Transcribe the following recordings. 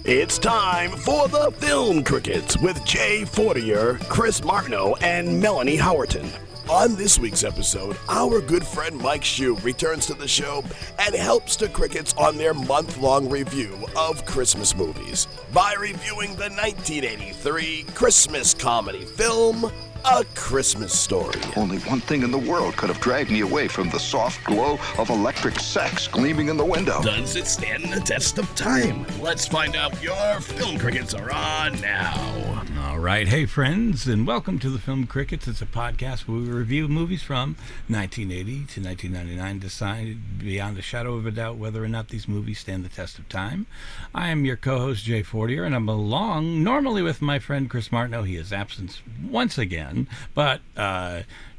It's time for the Film Crickets with Jay Fortier, Chris Martineau, and Melanie Howerton. On this week's episode, our good friend Mike Hsu returns to the show and helps the Crickets on their month-long review of Christmas movies by reviewing the 1983 Christmas comedy film, A Christmas Story. Only one thing in the world could have dragged me away from the soft glow of electric sex gleaming in the window. Does it stand the test of time? Let's find out. Your Film Crickets are on now. All right. Hey, friends, and welcome to the Film Crickets. It's a podcast where we review movies from 1980 to 1999, decide beyond a shadow of a doubt whether or not these movies stand the test of time. I am your co-host, Jay Fortier, and I'm along normally with my friend Chris Martineau. He is absent once again, but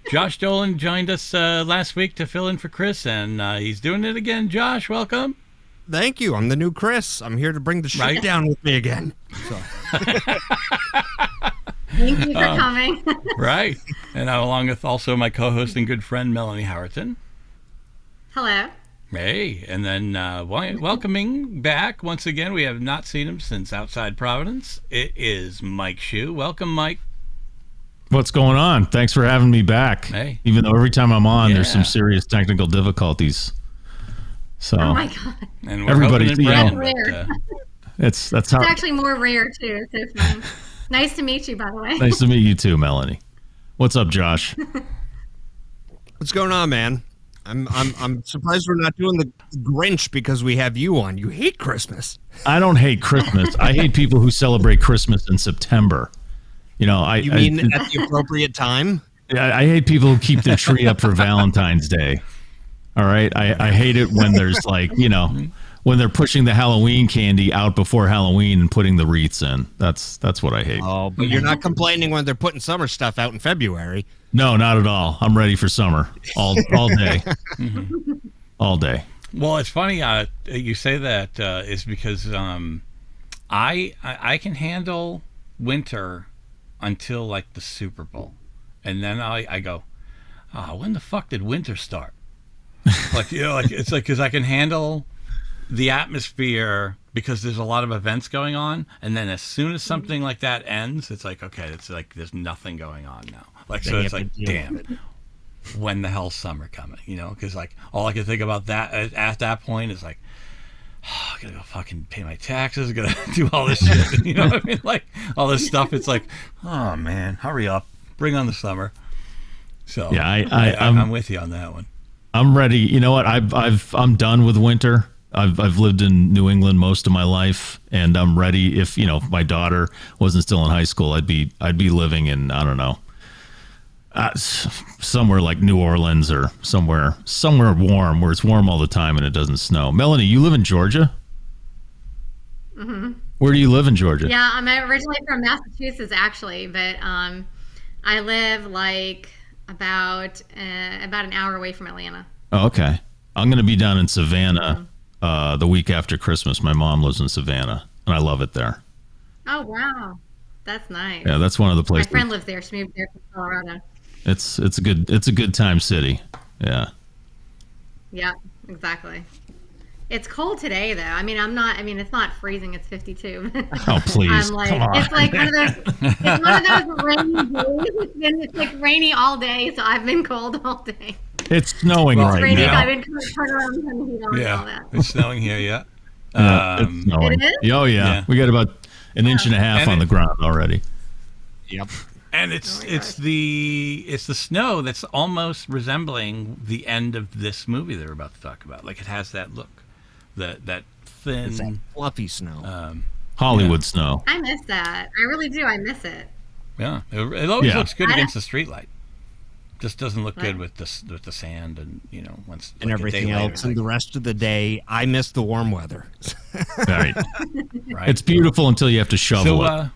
Josh Dolan joined us last week to fill in for Chris, and he's doing it again. Josh, welcome. Thank you. I'm the new Chris. I'm here to bring the shit down with me again. So. Thank you for coming. Right. And I'm along with also my co-host and good friend, Melanie Howerton. Hello. Hey, and then welcoming back once again, we have not seen him since Outside Providence. It is Mike Hsu. Welcome, Mike. What's going on? Thanks for having me back. Hey. Even though every time I'm on, there's some serious technical difficulties. So, oh my god! And we're everybody's rare. That's how. It's actually more rare too. So fun. Nice to meet you, by the way. Nice to meet you too, Melanie. What's up, Josh? What's going on, man? I'm surprised we're not doing the Grinch because we have you on. You hate Christmas. I don't hate Christmas. I hate people who celebrate Christmas in September. You know, You mean at the appropriate time? I hate people who keep their tree up for Valentine's Day. All right, I hate it when there's when they're pushing the Halloween candy out before Halloween and putting the wreaths in. That's what I hate. Oh, but you're not complaining when they're putting summer stuff out in February. No, not at all. I'm ready for summer all day, all day. Well, it's funny you say that is because I can handle winter until like the Super Bowl, and then I go, when the fuck did winter start? It's like because I can handle the atmosphere because there's a lot of events going on, and then as soon as something like that ends, it's like, okay, it's like there's nothing going on now. So it's like, damn, when the hell's summer coming? Because like all I can think about that at that point is like, I gotta go fucking pay my taxes, gotta do all this shit. You know what I mean? Like all this stuff. It's like, oh man, hurry up, bring on the summer. So yeah, I'm with you on that one. I'm ready. You know what? I'm done with winter. I've lived in New England most of my life, and I'm ready. If my daughter wasn't still in high school, I'd be living in, I don't know, somewhere like New Orleans or somewhere warm where it's warm all the time and it doesn't snow. Melanie, you live in Georgia? Mm-hmm. Where do you live in Georgia? Yeah, I'm originally from Massachusetts, actually, but I live like about an hour away from Atlanta. Oh, okay. I'm going to be down in Savannah the week after Christmas. My mom lives in Savannah, and I love it there. Oh, wow. That's nice. Yeah, that's one of the places. My friend lives there. She moved there from Colorado. It's a good time city. Yeah. Yeah, exactly. It's cold today, though. It's not freezing. It's 52. Oh, please. I'm like, come on. It's like one of those rainy days. It's like rainy all day, so I've been cold all day. It's snowing right raining, now. I've been turning around and turning the heat on and all that. It's snowing here, yeah. It's snowing. It is? Oh, yeah. We got about an inch and a half on the ground already. Yep. And it's the snow that's almost resembling the end of this movie that we're about to talk about. Like it has that look, that thin, it's that fluffy snow, Hollywood snow. I miss that. I really do. I miss it. Yeah, it always looks good against the streetlight. Just doesn't look good with the sand and once and like everything else. And the rest of the day, I miss the warm weather. Right. It's beautiful until you have to shovel it.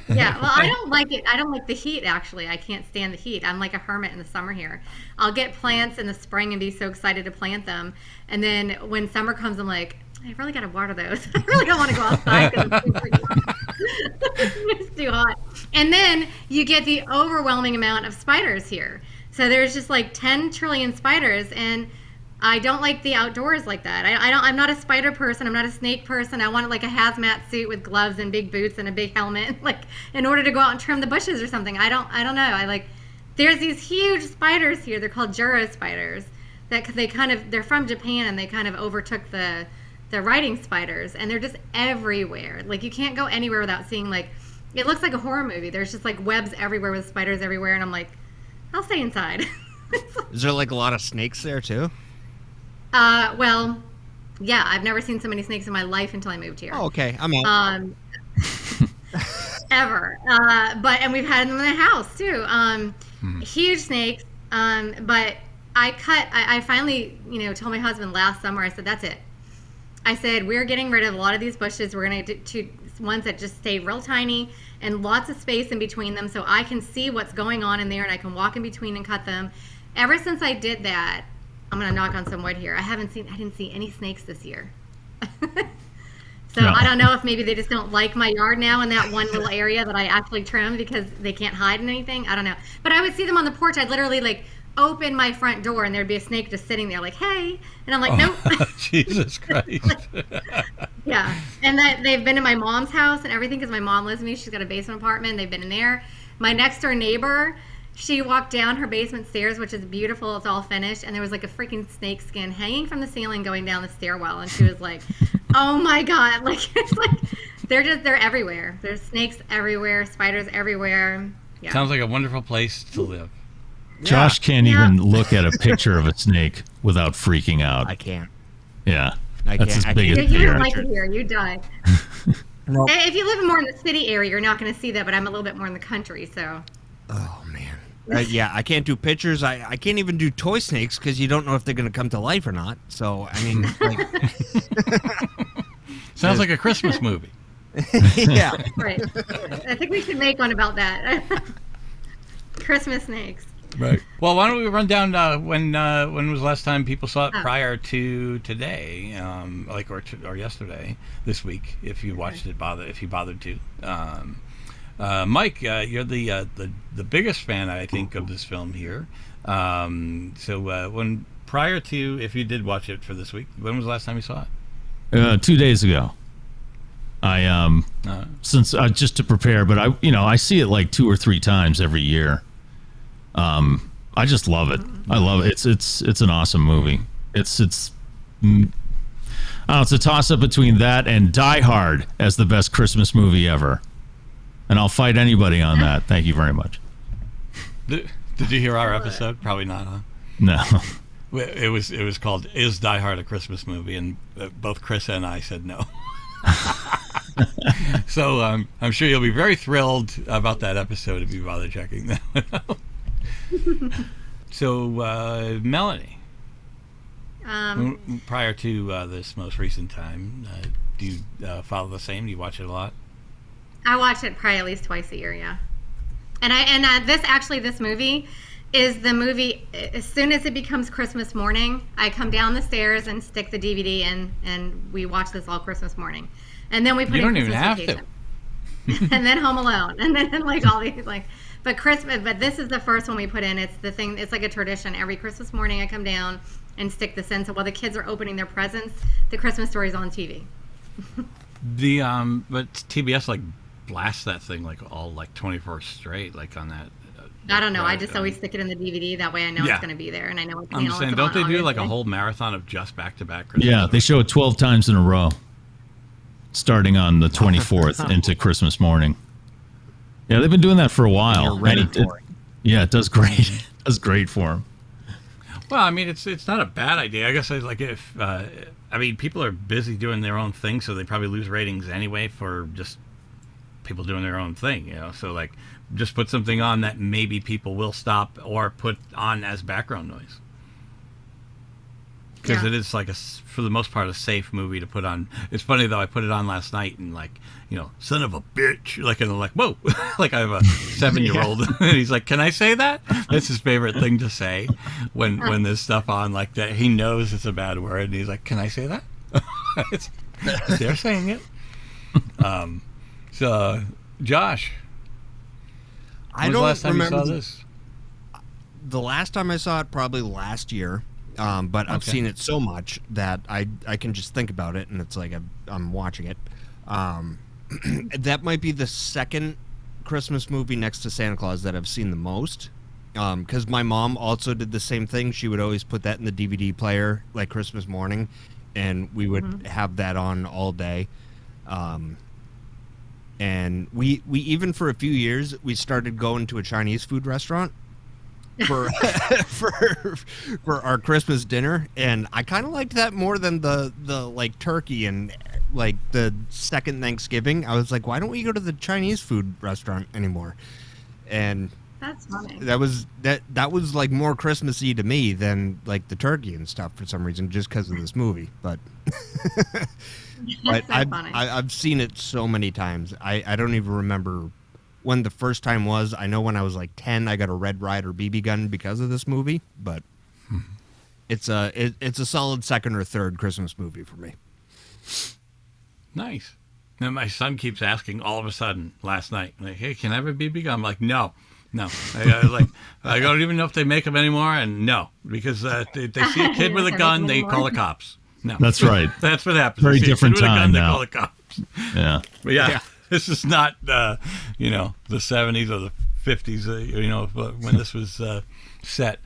Yeah, well, I don't like it. I don't like the heat, actually. I can't stand the heat. I'm like a hermit in the summer here. I'll get plants in the spring and be so excited to plant them. And then when summer comes, I'm like, I really got to water those. I really don't want to go outside because it's too hot. And then you get the overwhelming amount of spiders here. So there's just like 10 trillion spiders. And I don't like the outdoors like that. I'm not a spider person. I'm not a snake person. I want like a hazmat suit with gloves and big boots and a big helmet, like in order to go out and trim the bushes or something. I don't know. There's these huge spiders here. They're called Juro spiders. They're from Japan, and they kind of overtook the riding spiders, and they're just everywhere. Like you can't go anywhere without seeing like, it looks like a horror movie. There's just like webs everywhere with spiders everywhere, and I'm like, I'll stay inside. Is there like a lot of snakes there too? Well, yeah, I've never seen so many snakes in my life until I moved here. Oh, okay. I'm out. Ever. And we've had them in the house too. Huge snakes. But I finally, told my husband last summer, I said, that's it. I said, we're getting rid of a lot of these bushes. We're going to do ones that just stay real tiny and lots of space in between them so I can see what's going on in there and I can walk in between and cut them. Ever since I did that, I'm going to knock on some wood here. I didn't see any snakes this year. So no. I don't know if maybe they just don't like my yard now in that one little area that I actually trim because they can't hide in anything. I don't know. But I would see them on the porch. I'd literally like open my front door and there'd be a snake just sitting there like, hey. And I'm like, nope. Jesus Christ. Yeah. And they've been in my mom's house and everything because my mom lives with me. She's got a basement apartment. They've been in there. My next door neighbor, she walked down her basement stairs, which is beautiful. It's all finished. And there was like a freaking snake skin hanging from the ceiling going down the stairwell. And she was like, oh my God. Like, it's like, they're everywhere. There's snakes everywhere, spiders everywhere. Yeah. Sounds like a wonderful place to live. Josh can't even look at a picture of a snake without freaking out. I can't. Yeah. I That's can't. his biggest You fear. don't like it here. You die. Well, If you live more in the city area, you're not going to see that, but I'm a little bit more in the country, so. oh, man. Yeah, I can't do pictures. I can't even do toy snakes because you don't know if they're going to come to life or not. So, I mean, like. Sounds like a Christmas movie. Yeah. Right. I think we should make one about that. Christmas snakes. Right. Well, why don't we run down when was the last time people saw it prior to today, or yesterday, this week, if you watched it, if you bothered to. Mike, you're the biggest fan, I think, of this film here. So when prior to, if you did watch it for this week, when was the last time you saw it? 2 days ago. I since just to prepare, but I see it like 2 or 3 times every year. I just love it. I love it. It's an awesome movie. It's I don't know, it's a toss up between that and Die Hard as the best Christmas movie ever. And I'll fight anybody on that. Thank you very much. Did you hear our episode? Probably not, huh? No. It was called "Is Die Hard a Christmas Movie?" and both Chris and I said no. So I'm sure you'll be very thrilled about that episode if you bother checking that one out. So Melanie, prior to this most recent time, do you follow the same? Do you watch it a lot? I watch it probably at least twice a year, yeah. And this movie is the movie. As soon as it becomes Christmas morning, I come down the stairs and stick the DVD in, and we watch this all Christmas morning. And then we put in Christmas Vacation. And then Home Alone, and then like all these like. But this is the first one we put in. It's the thing. It's like a tradition. Every Christmas morning, I come down and stick this in. So while the kids are opening their presents, the Christmas story's on TV. But TBS like blasts that thing like all like 24 straight like on that. I don't know. I just always stick it in the DVD. That way I know it's going to be there, and I know it's. I'm just saying, don't they do like a whole marathon of just back-to-back Christmas? Yeah, they show it 12 times in a row, starting on the 24th into Christmas morning. Yeah, they've been doing that for a while. You're ready for it. Yeah, it does great. It does great for them. Well, I mean, it's not a bad idea. I guess like if people are busy doing their own thing, so they probably lose ratings anyway for just people doing their own thing, So like, just put something on that maybe people will stop or put on as background noise. Because it is like for the most part, a safe movie to put on. It's funny though. I put it on last night and like, son of a bitch. Like, and I'm like, whoa. Like I have a 7-year-old and he's like, can I say that? That's his favorite thing to say when there's stuff on like that. He knows it's a bad word and he's like, can I say that? They're saying it. So Josh, I don't last time remember you saw this? The last time I saw it, probably last year. but I've seen it so much that I can just think about it, and it's like I'm watching it. That might be the second Christmas movie next to Santa Claus that I've seen the most. Because my mom also did the same thing. She would always put that in the DVD player like Christmas morning, and we would have that on all day. And we even for a few years we started going to a Chinese food restaurant for for our Christmas dinner, and I kind of liked that more than the like turkey and like the second Thanksgiving. I was like, why don't we go to the Chinese food restaurant anymore? And that's funny. That was like more Christmassy to me than like the turkey and stuff for some reason, just because of this movie. But I've seen it so many times. I don't even remember when the first time was. I know when I was like 10, I got a Red Ryder BB gun because of this movie. But it's a solid second or third Christmas movie for me. Nice. Now my son keeps asking all of a sudden last night, like, "Hey, can I have a BB gun?" I'm like, No. I don't even know if they make them anymore, and no, because they see a kid with a gun, they call the cops. No, that's right. That's what happens. Very different time now. They call the cops. Yeah, but yeah, this is not the 70s or the 50s. When this was set.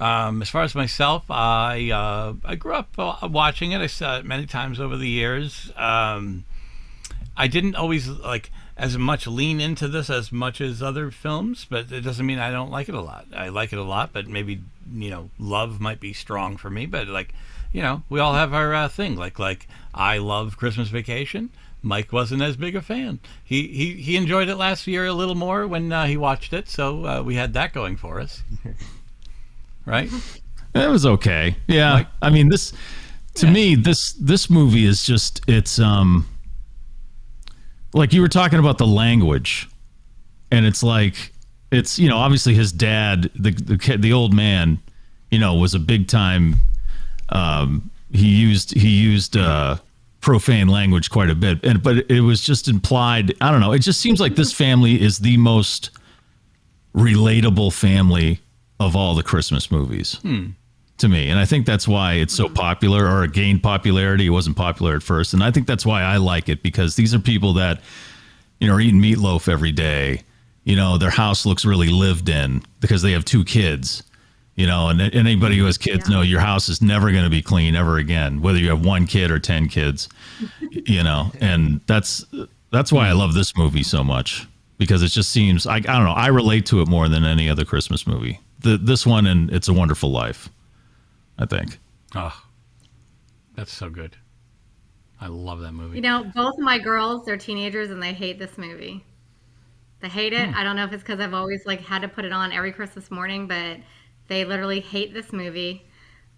As far as myself, I grew up watching it. I saw it many times over the years. I didn't always like as much lean into this as much as other films, but it doesn't mean I don't like it a lot. I like it a lot, but maybe love might be strong for me. But we all have our thing. Like I love Christmas Vacation. Mike wasn't as big a fan. He enjoyed it last year a little more when he watched it, so we had that going for us. Right? It was okay. Yeah, Mike? I mean me this movie is just it's like you were talking about the language, and it's like it's obviously his dad, the old man, was a big time. He used profane language quite a bit, but it was just implied. I don't know. It just seems like this family is the most relatable family of all the Christmas movies to me, and I think that's why it's so popular, or it gained popularity. It wasn't popular at first, and I think that's why I like it, because these are people that are eating meatloaf every day. Their house looks really lived in because they have 2 kids. And anybody who has kids know your house is never going to be clean ever again, whether you have 1 kid or 10 kids. And that's why I love this movie so much, because it just seems I don't know, I relate to it more than any other Christmas movie. This one and It's a Wonderful Life, I think. Oh, that's so good. I love that movie. Both of my girls, they're teenagers, and they hate this movie. They hate it. I don't know if it's because I've always had to put it on every Christmas morning, but they literally hate this movie.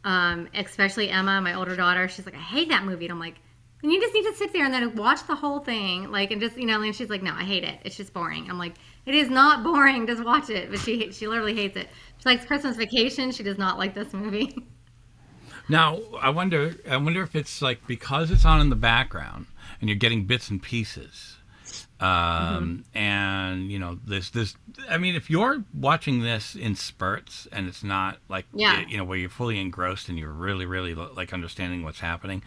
Especially Emma, my older daughter. She's like, I hate that movie. And I'm like, you just need to sit there and then watch the whole thing. And just, and she's like, no, I hate it. It's just boring. I'm like, it is not boring. Just watch it. But she literally hates it. She likes Christmas Vacation. She does not like this movie. Now, I wonder if it's like because it's on in the background and you're getting bits and pieces. And this I mean, if you're watching this in spurts and it's not like where you're fully engrossed and you're really like understanding what's happening,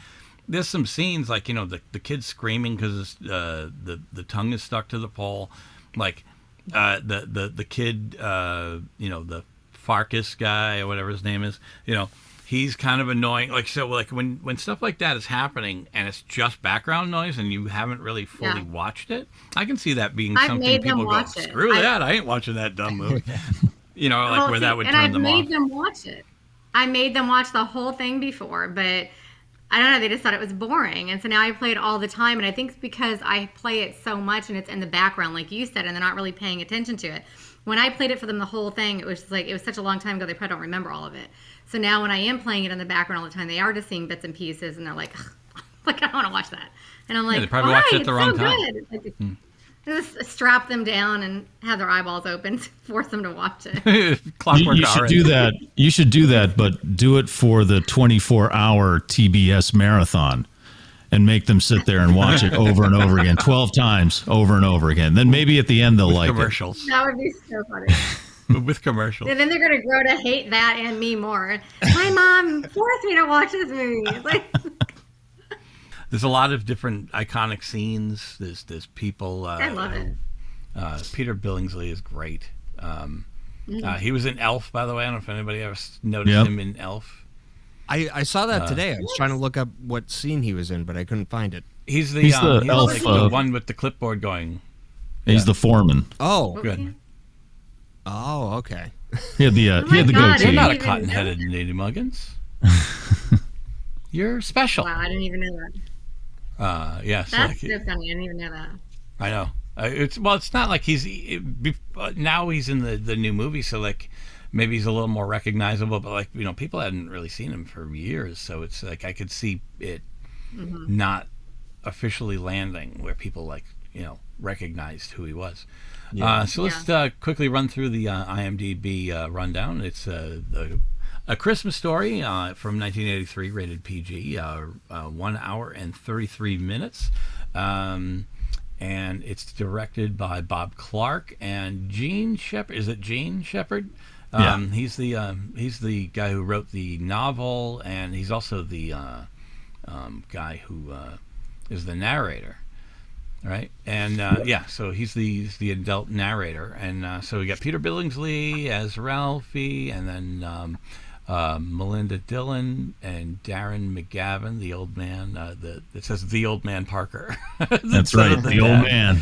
there's some scenes like the kid screaming because the tongue is stuck to the pole, like the kid the Farkas guy or whatever his name is, he's kind of annoying. Like when stuff like that is happening and it's just background noise and you haven't really fully watched it, I can see that being something people go, screw that, I ain't watching that dumb movie. Where that would turn them off. And I made them watch it. I made them watch the whole thing before, but I don't know, they just thought it was boring. And so now I play it all the time, and I think it's because I play it so much and it's in the background, like you said, and they're not really paying attention to it. When I played it for them the whole thing, it was just it was such a long time ago, they probably don't remember all of it. So now when I am playing it in the background all the time, they are just seeing bits and pieces, and they're like, I don't want to watch that. And I'm like, they probably watched it at the wrong time. Just strap them down and have their eyeballs open, force them to watch it. Clockwork you should do that. You should do that, but do it for the 24-hour TBS marathon and make them sit there and watch it over and over again, 12 times over and over again. Then maybe at the end they'll like commercials. That would be so funny. with commercials. And then they're gonna grow to hate that and me more. My mom forced me to watch this movie. It's like, There's a lot of different iconic scenes. There's people. I love it. Peter Billingsley is great. He was in Elf, by the way. I don't know if anybody ever noticed him in Elf. I saw that today. I was trying to look up what scene he was in, but I couldn't find it. He's the elf, like the one with the clipboard going. He's the foreman. Oh, Good. Oh, okay. He had the he had the God, goatee. You're not a even cotton-headed Lady Muggins. You're special. Wow, I didn't even know that. Yes. That's so funny. I didn't even know that. I know. It's not like now he's in the new movie, so like maybe he's a little more recognizable. But like people hadn't really seen him for years, so it's like I could see it not officially landing where people recognized who he was. Yeah. So let's quickly run through the IMDb rundown. It's A Christmas Story from 1983, rated PG, 1 hour and 33 minutes. And it's directed by Bob Clark and Gene Shepard. Is it Gene Shepard? Yeah. He's the guy who wrote the novel, and he's also the guy who is the narrator. Right, and so he's the adult narrator, and so we got Peter Billingsley as Ralphie, and then Melinda Dillon and Darren McGavin, the old man. It says the old man Parker. That's right, the old man.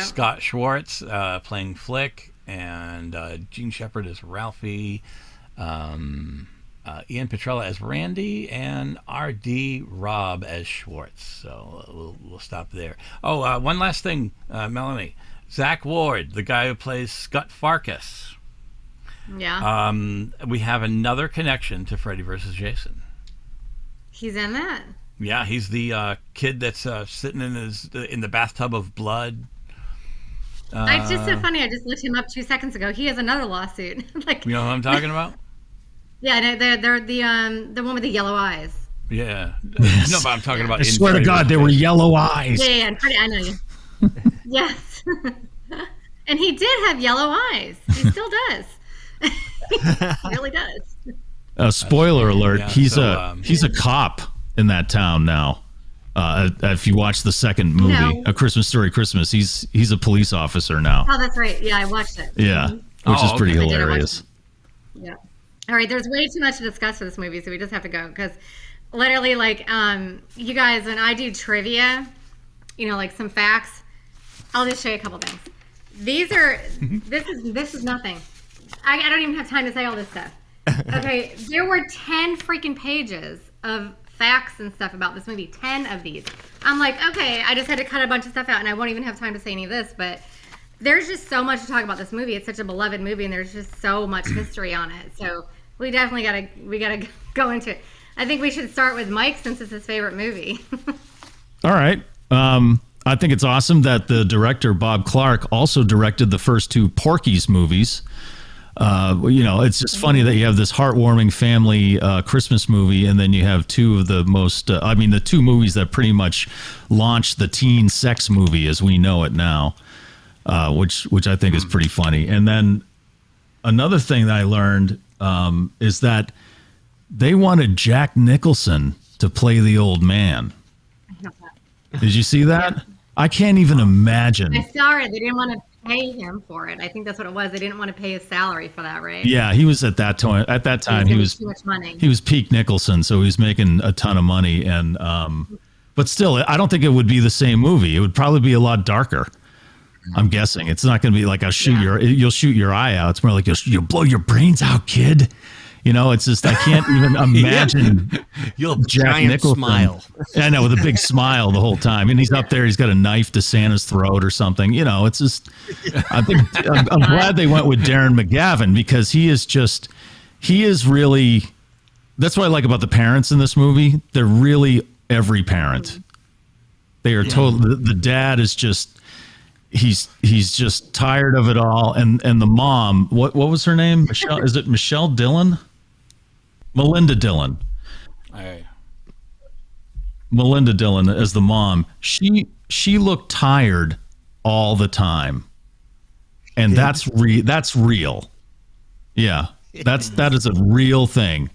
Scott Schwartz playing Flick, and Gene Shepard as Ralphie. Ian Petrella as Randy, and R.D. Robb as Schwartz. So we'll stop there. Oh, one last thing, Melanie. Zach Ward, the guy who plays Scott Farkas. Yeah. We have another connection to Freddy vs. Jason. He's in that. Yeah, he's the kid that's sitting in the bathtub of blood. It's just so funny. I just looked him up 2 seconds ago. He has another lawsuit. You know what I'm talking about? Yeah, they're the one with the yellow eyes. Yeah. No, but I'm talking about. I swear to God, they were yellow eyes. Yeah, I know you. Yes. And he did have yellow eyes. He still does. He really does. Spoiler alert: Yeah, he's a cop in that town now. If you watch the second movie, No. A Christmas Story Christmas, he's a police officer now. Oh, that's right. Yeah, I watched it. Yeah, which is pretty I did, I watched hilarious. it. Yeah. All right, there's way too much to discuss for this movie, so we just have to go because literally, you guys, when I do trivia, some facts, I'll just show you a couple things. This is nothing. I don't even have time to say all this stuff. Okay, there were 10 freaking pages of facts and stuff about this movie. 10 of these. I'm like, okay, I just had to cut a bunch of stuff out, and I won't even have time to say any of this, but there's just so much to talk about this movie. It's such a beloved movie, and there's just so much history on it. So we definitely gotta go into it. I think we should start with Mike since it's his favorite movie. All right. I think it's awesome that the director Bob Clark also directed the first two Porky's movies. It's just funny that you have this heartwarming family Christmas movie, and then you have two of the most, the two movies that pretty much launched the teen sex movie as we know it now, which I think is pretty funny. And then another thing that I learned is that they wanted Jack Nicholson to play the old man. Did you see that? Yeah. I can't even imagine. I saw it. They didn't want to pay him for it. I think that's what it was. They didn't want to pay his salary for that, right? Yeah, he was at that time. At that time, he was too much money. He was peak Nicholson, so he was making a ton of money. And but still, I don't think it would be the same movie. It would probably be a lot darker. I'm guessing it's not going to be like you'll shoot your eye out. It's more like you'll blow your brains out, kid. It's just I can't even imagine You'll Jack Nicholson smile. I know, with a big smile the whole time, and he's up there. He's got a knife to Santa's throat or something. It's just. I think I'm glad they went with Darren McGavin because he is really. That's what I like about the parents in this movie. They're really every parent. They are total. The dad is just. He's just tired of it all, and the mom. What was her name? Michelle? Is it Michelle Dillon? Melinda Dillon. Melinda Dillon as the mom. She looked tired all the time. and that's real. Yeah, that is a real thing.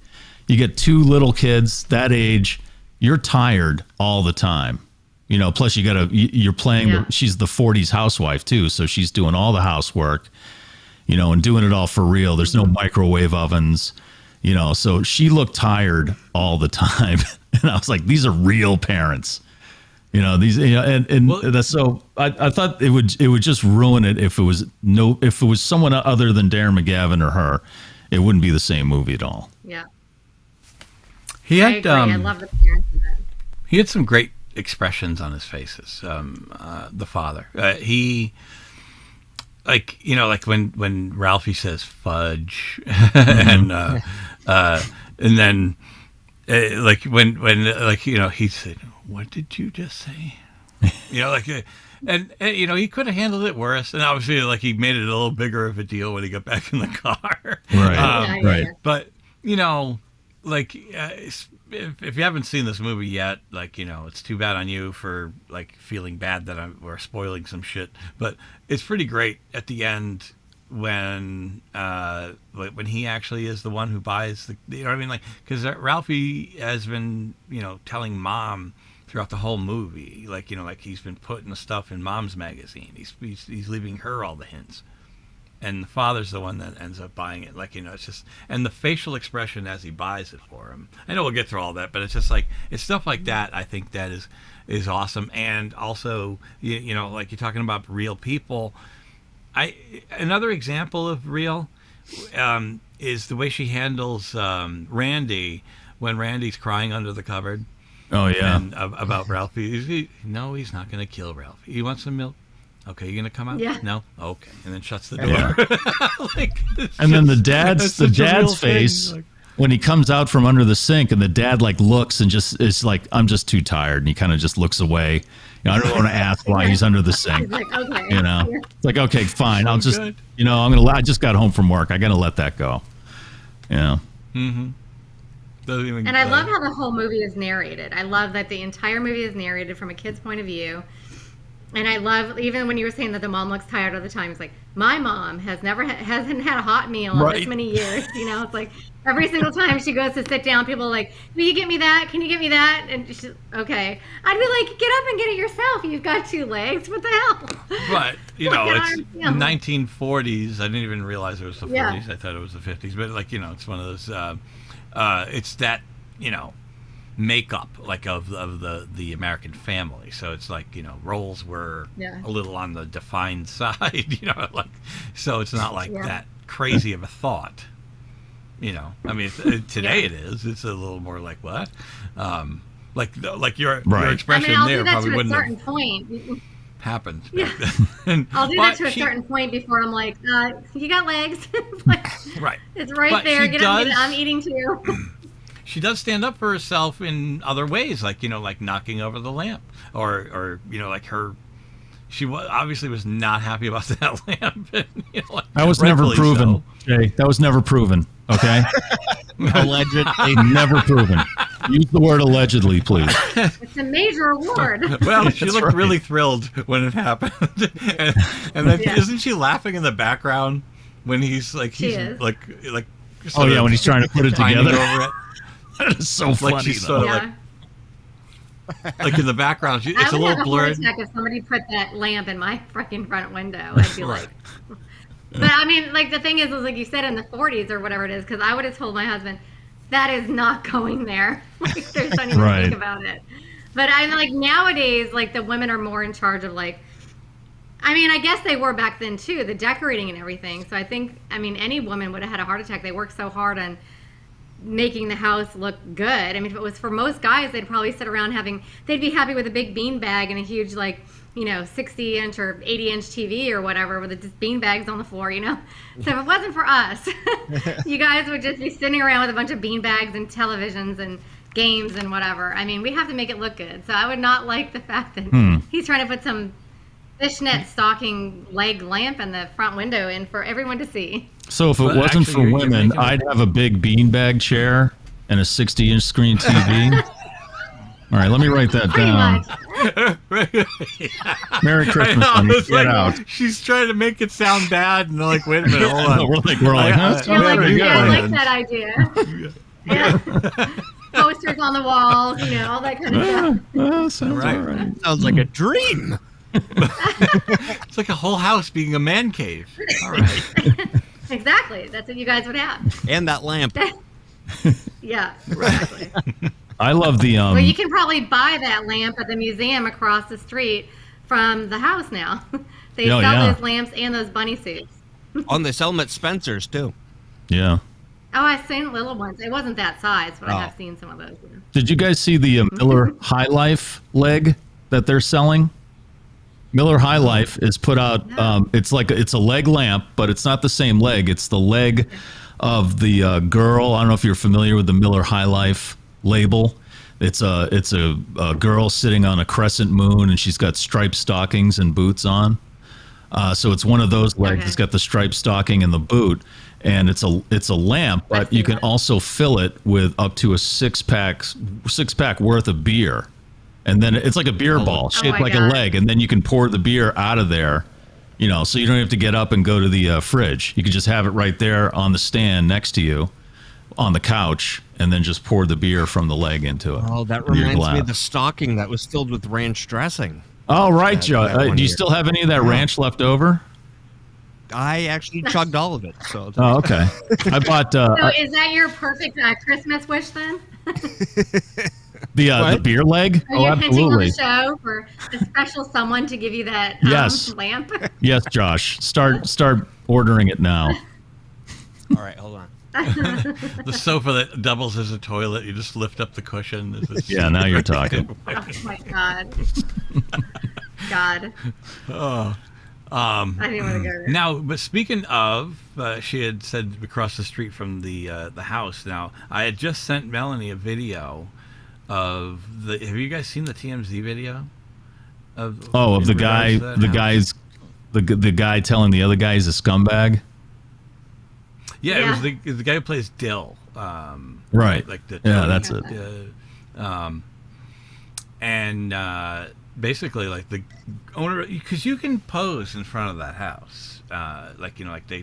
You get two little kids that age, you're tired all the time. You know, plus you're playing, she's the 40s housewife too, so she's doing all the housework, you know, and doing it all for real. There's no microwave ovens, you know, so she looked tired all the time. And I was like, these are real parents, you know, these, you know, and that's so I thought it would just ruin it if it was someone other than Darren McGavin or her, it wouldn't be the same movie at all. Yeah. He had, I love the parents in that. He had some great expressions on his faces. The father, he, like, you know, like when Ralphie says fudge, and then like when like, you know, he said, "What did you just say?" You know, like, and you know, he could have handled it worse. And obviously, like, he made it a little bigger of a deal when he got back in the car. Right, right. But you know, like, if you haven't seen this movie yet, like, you know, it's too bad on you for like feeling bad that we're spoiling some shit. But it's pretty great at the end when he actually is the one who buys the, you know what I mean? Like, because Ralphie has been, you know, telling Mom throughout the whole movie, like, you know, like, he's been putting the stuff in Mom's magazine. He's leaving her all the hints. And the father's the one that ends up buying it. Like, you know, it's just, and the facial expression as he buys it for him. I know we'll get through all that, but it's just like, it's stuff like that. I think that is awesome. And also, you know, like, you're talking about real people. Another example of real is the way she handles Randy when Randy's crying under the cupboard. Oh yeah, and about Ralphie. No, he's not going to kill Ralphie. He wants some milk. Okay, you going to come out? Yeah. No. Okay, and then shuts the door. Like, and then the dad's face when he comes out from under the sink, and the dad like looks and just is like, "I'm just too tired," and he kind of just looks away. You know, I don't want to ask why he's under the sink. Like, okay. You know, it's like, okay, fine. I'll just, good. you know, I just got home from work. I got to let that go. Yeah. Mm-hmm. And I love how the whole movie is narrated. I love that the entire movie is narrated from a kid's point of view. And I love, even when you were saying that the mom looks tired all the time, it's like, my mom hasn't had a hot meal in this many years. You know, it's like every single time she goes to sit down, people are like, will you get me that? Can you get me that? And she's, okay. I'd be like, get up and get it yourself. You've got two legs. What the hell? But, you know, it's 1940s. I didn't even realize it was the 40s. I thought it was the 50s. But, like, you know, it's one of those, it's that, you know, makeup, like, of the American family. So it's like, you know, roles were a little on the defined side, you know, like, so it's not like that crazy of a thought, you know. I mean, today it is. It's a little more like, what? Like your expression, I mean, there probably wouldn't have happened. Yeah. I'll do that to a certain point before I'm like, you got legs. Like, right. It's right there. Get up, I'm eating too. She does stand up for herself in other ways, like, you know, like knocking over the lamp, or you know, like she obviously was not happy about that lamp. And, you know, like, that was never proven, Jay. That was never proven. Okay. Allegedly, never proven. Use the word allegedly, please. It's a major award. Well, she looked really thrilled when it happened, and then isn't she laughing in the background when he's like, like. Oh yeah, when he's trying to put it together. Over it. That is so funny. Like, she's sort of like in the background, it's a little blurred. If somebody put that lamp in my freaking front window, I'd be like. But I mean, like, the thing is like you said, in the 40s or whatever it is, because I would have told my husband, that is not going there. Like, there's not even think about it. But I'm like, nowadays, like, the women are more in charge of, like, I mean, I guess they were back then too, the decorating and everything. So I think, I mean, any woman would have had a heart attack. They worked so hard on making the house look good. I mean, if it was for most guys, they'd probably sit around they'd be happy with a big bean bag and a huge, like, you know, 60-inch or 80-inch TV or whatever with just bean bags on the floor, you know. So if it wasn't for us, you guys would just be sitting around with a bunch of bean bags and televisions and games and whatever. I mean, we have to make it look good. So I would not like the fact that he's trying to put some fishnet stocking leg lamp in the front window in for everyone to see. So if it wasn't for women, I'd have a big beanbag chair and a 60-inch screen TV. All right, let me write that down. Merry Christmas, I know, honey. it's Get like, out. She's trying to make it sound bad, and they're like, "Wait a minute, hold on." we're like, that's You're like, very yeah, I good. like that idea. Yeah. Posters on the walls, all that kind of stuff. Sounds Right. all right. Sounds like a dream. It's like a whole house being a man cave. All right. Exactly. That's what you guys would have. And that lamp. Yeah, exactly. I love the Well, you can probably buy that lamp at the museum across the street from the house now. They Oh, sell yeah. those lamps and those bunny suits. Oh, and they sell them at Spencer's, too. yeah. Oh, I've seen little ones. It wasn't that size, but Oh. I have seen some of those. Did you guys see the Miller High Life leg that they're selling? Miller High Life is put out. It's a leg lamp, but it's not the same leg. It's the leg of the girl. I don't know if you're familiar with the Miller High Life label. It's a girl sitting on a crescent moon, and she's got striped stockings and boots on. So it's one of those legs. Okay. It's got the striped stocking and the boot, and it's a lamp, but seen you can that. also fill it with up to a six pack worth of beer, and then it's like a beer ball shaped my like a God. leg, and then you can pour the beer out of there. So you don't have to get up and go to the fridge. You can just have it right there on the stand next to you, on the couch, and then just pour the beer from the leg into it. Oh, that into your reminds me glass. of the stocking that was filled with ranch dressing. Oh, right, that- Joe. that one Do you year. still have any of that ranch left over? I actually chugged all of it. So Oh, okay. I bought So is that your perfect Christmas wish then? the beer leg. Are Oh, you hinting on absolutely. the show for a special someone to give you that Yes. lamp? Yes, Josh. Start ordering it now. all right, hold on. The sofa that doubles as a toilet. You just lift up the cushion. This is- Yeah, now you're talking. Oh my God. God. I didn't want to go there. Now, but speaking of, she had said across the street from the house. Now, I had just sent Melanie a video of the. Have you guys seen the TMZ video? Of The in guy, regards to that the house? guy's, the guy telling the other guy he's a scumbag. Yeah, it was Yeah. the guy who plays Dill. Right. Like the Yeah, that's it. Basically, like the owner, because you can pose in front of that house, like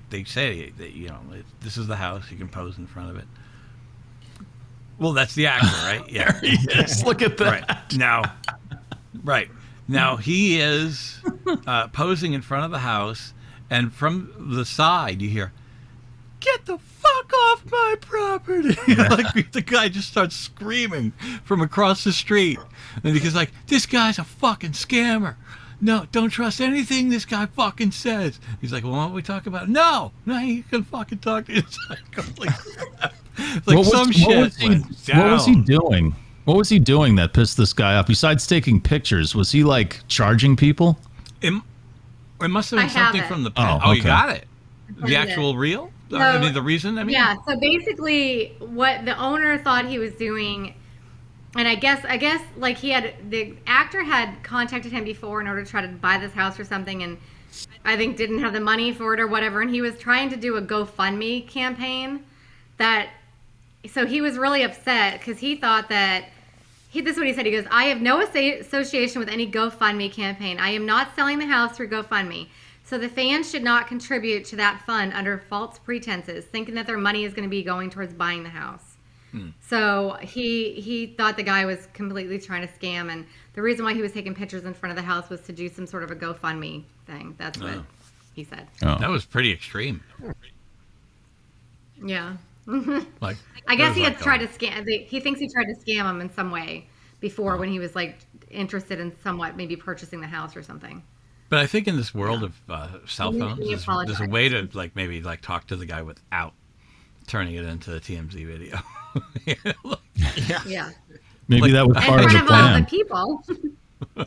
they say that this is the house, you can pose in front of it. Well, that's the actor, right? Yeah. There he is. Look at that. Right now he is posing in front of the house, and from the side you hear, "Get the fuck off my property!" Like the guy just starts screaming from across the street, and he's like, "This guy's a fucking scammer. No, don't trust anything this guy fucking says." He's like, "Well, why don't we talk about it?" No, you can fucking talk to. It's like, holy crap. It's like some shit what was he doing? What was he doing that pissed this guy off? Besides taking pictures, was he like charging people? It must have been I have something it. from the. Oh, You okay. got it. found The it. actual reel. No. I mean, the reason. I mean, Yeah, so basically what the owner thought he was doing, and I guess like the actor had contacted him before in order to try to buy this house or something, and I think didn't have the money for it or whatever, and he was trying to do a GoFundMe campaign so he was really upset because he thought that this is what he said. He goes, "I have no association with any GoFundMe campaign. I am not selling the house through GoFundMe. So the fans should not contribute to that fund under false pretenses, thinking that their money is going to be going towards buying the house." So he thought the guy was completely trying to scam, and the reason why he was taking pictures in front of the house was to do some sort of a GoFundMe thing. That's what he said. Oh. that was pretty extreme. Yeah. Like, I guess he it was had tried to scam. He thinks he tried to scam him in some way before when he was like interested in somewhat maybe purchasing the house or something. But I think in this world of cell He phones, there's a apologized. way to maybe talk to the guy without turning it into a TMZ video. Yeah. Maybe that was In part of front the of all the plan. people.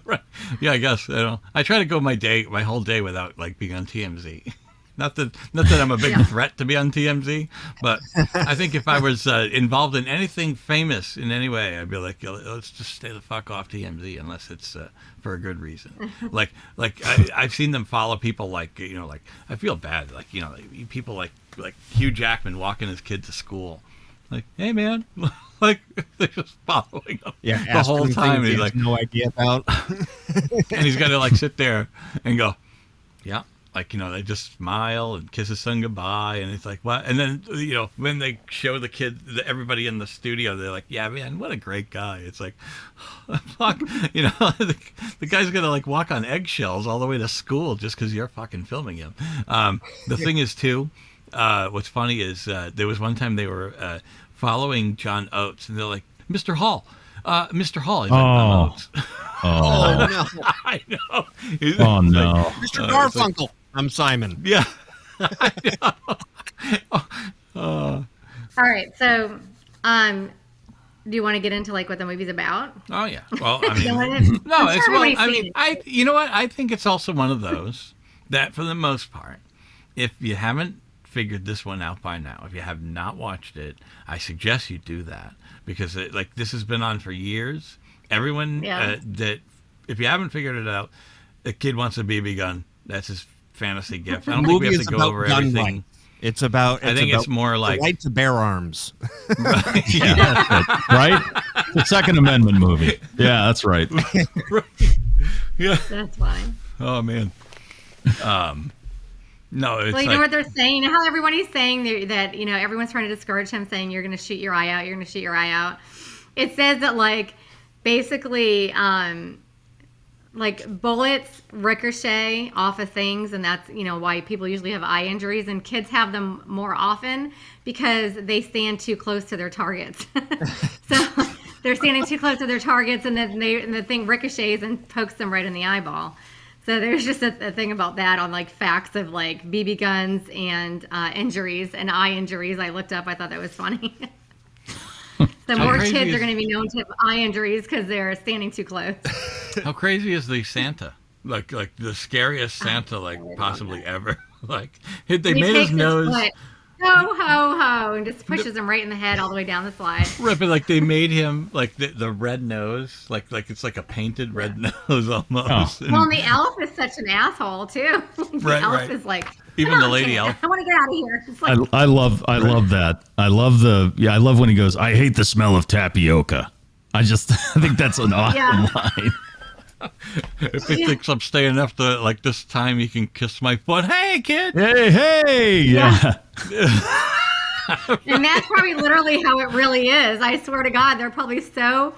Right. Yeah, I guess. I try to go my whole day without being on TMZ. Not that I'm a big threat to be on TMZ, but I think if I was involved in anything famous in any way, I'd be like, let's just stay the fuck off TMZ unless it's for a good reason. I've seen them follow people I feel bad. People like Hugh Jackman walking his kid to school. like, hey man, like they're just following him Yeah, the whole time. He's He's like, no idea about. and he's got to like sit there and go, yeah, like, you know, they just smile and kiss his son goodbye, and it's like, what? And then, you know, when they show the kid, everybody in the studio, they're like, yeah, man, what a great guy. It's like, fuck, you know, the guy's gonna like walk on eggshells all the way to school just because you're fucking filming him. The thing is too, what's funny is there was one time they were following John Oates, and they're like, Mr. Hall. Mr. Hall. He's like, I'm Oates. Oh no! I know. Oh no! Mr. Garfunkel. I'm Simon. Yeah. All right, so do you want to get into like what the movie's about? Oh yeah. Well, I mean, no, I'm it's sure well. everybody's I seen mean, it. you know what? I think it's also one of those that, for the most part, if you haven't figured this one out by now, if you have not watched it, I suggest you do that, because like this has been on for years. Everyone that if you haven't figured it out, a kid wants a BB gun. That's his fantasy gift. I don't think we have to go over everything. Right. It's about. I think it's more like the right to bear arms. Right? Yeah. Right? The Second Amendment movie. Yeah, that's right. Right. Yeah. That's fine. Oh man. No, it's Well, you like, know what they're saying? You know how everybody's saying that, you know, everyone's trying to discourage him, saying you're going to shoot your eye out, you're going to shoot your eye out. It says that, like, basically, like, bullets ricochet off of things, and that's, you know, why people usually have eye injuries, and kids have them more often because they stand too close to their targets. So they're standing too close to their targets, and then the thing ricochets and pokes them right in the eyeball. So there's just a thing about that on like facts of like BB guns and injuries and eye injuries. I looked up. I thought that was funny. So more kids are going to be known to have eye injuries because they're standing too close. how crazy is the Santa? Like the scariest Santa like possibly ever. Like they He made his takes nose. foot, ho ho ho, and just pushes him right in the head all the way down the slide. Right, but like they made him like the red nose, like it's like a painted red nose almost. Oh. And Well, and the elf is such an asshole too. The elf is like, even "Come the on, lady kid, elf. I want to get out of here. It's like, I love that. I love when he goes, I hate the smell of tapioca. I think that's an awesome line. If he thinks I'm staying after like this time, he can kiss my foot. Hey, kid. Hey, yeah. and that's probably literally how it really is. I swear to God, they're probably so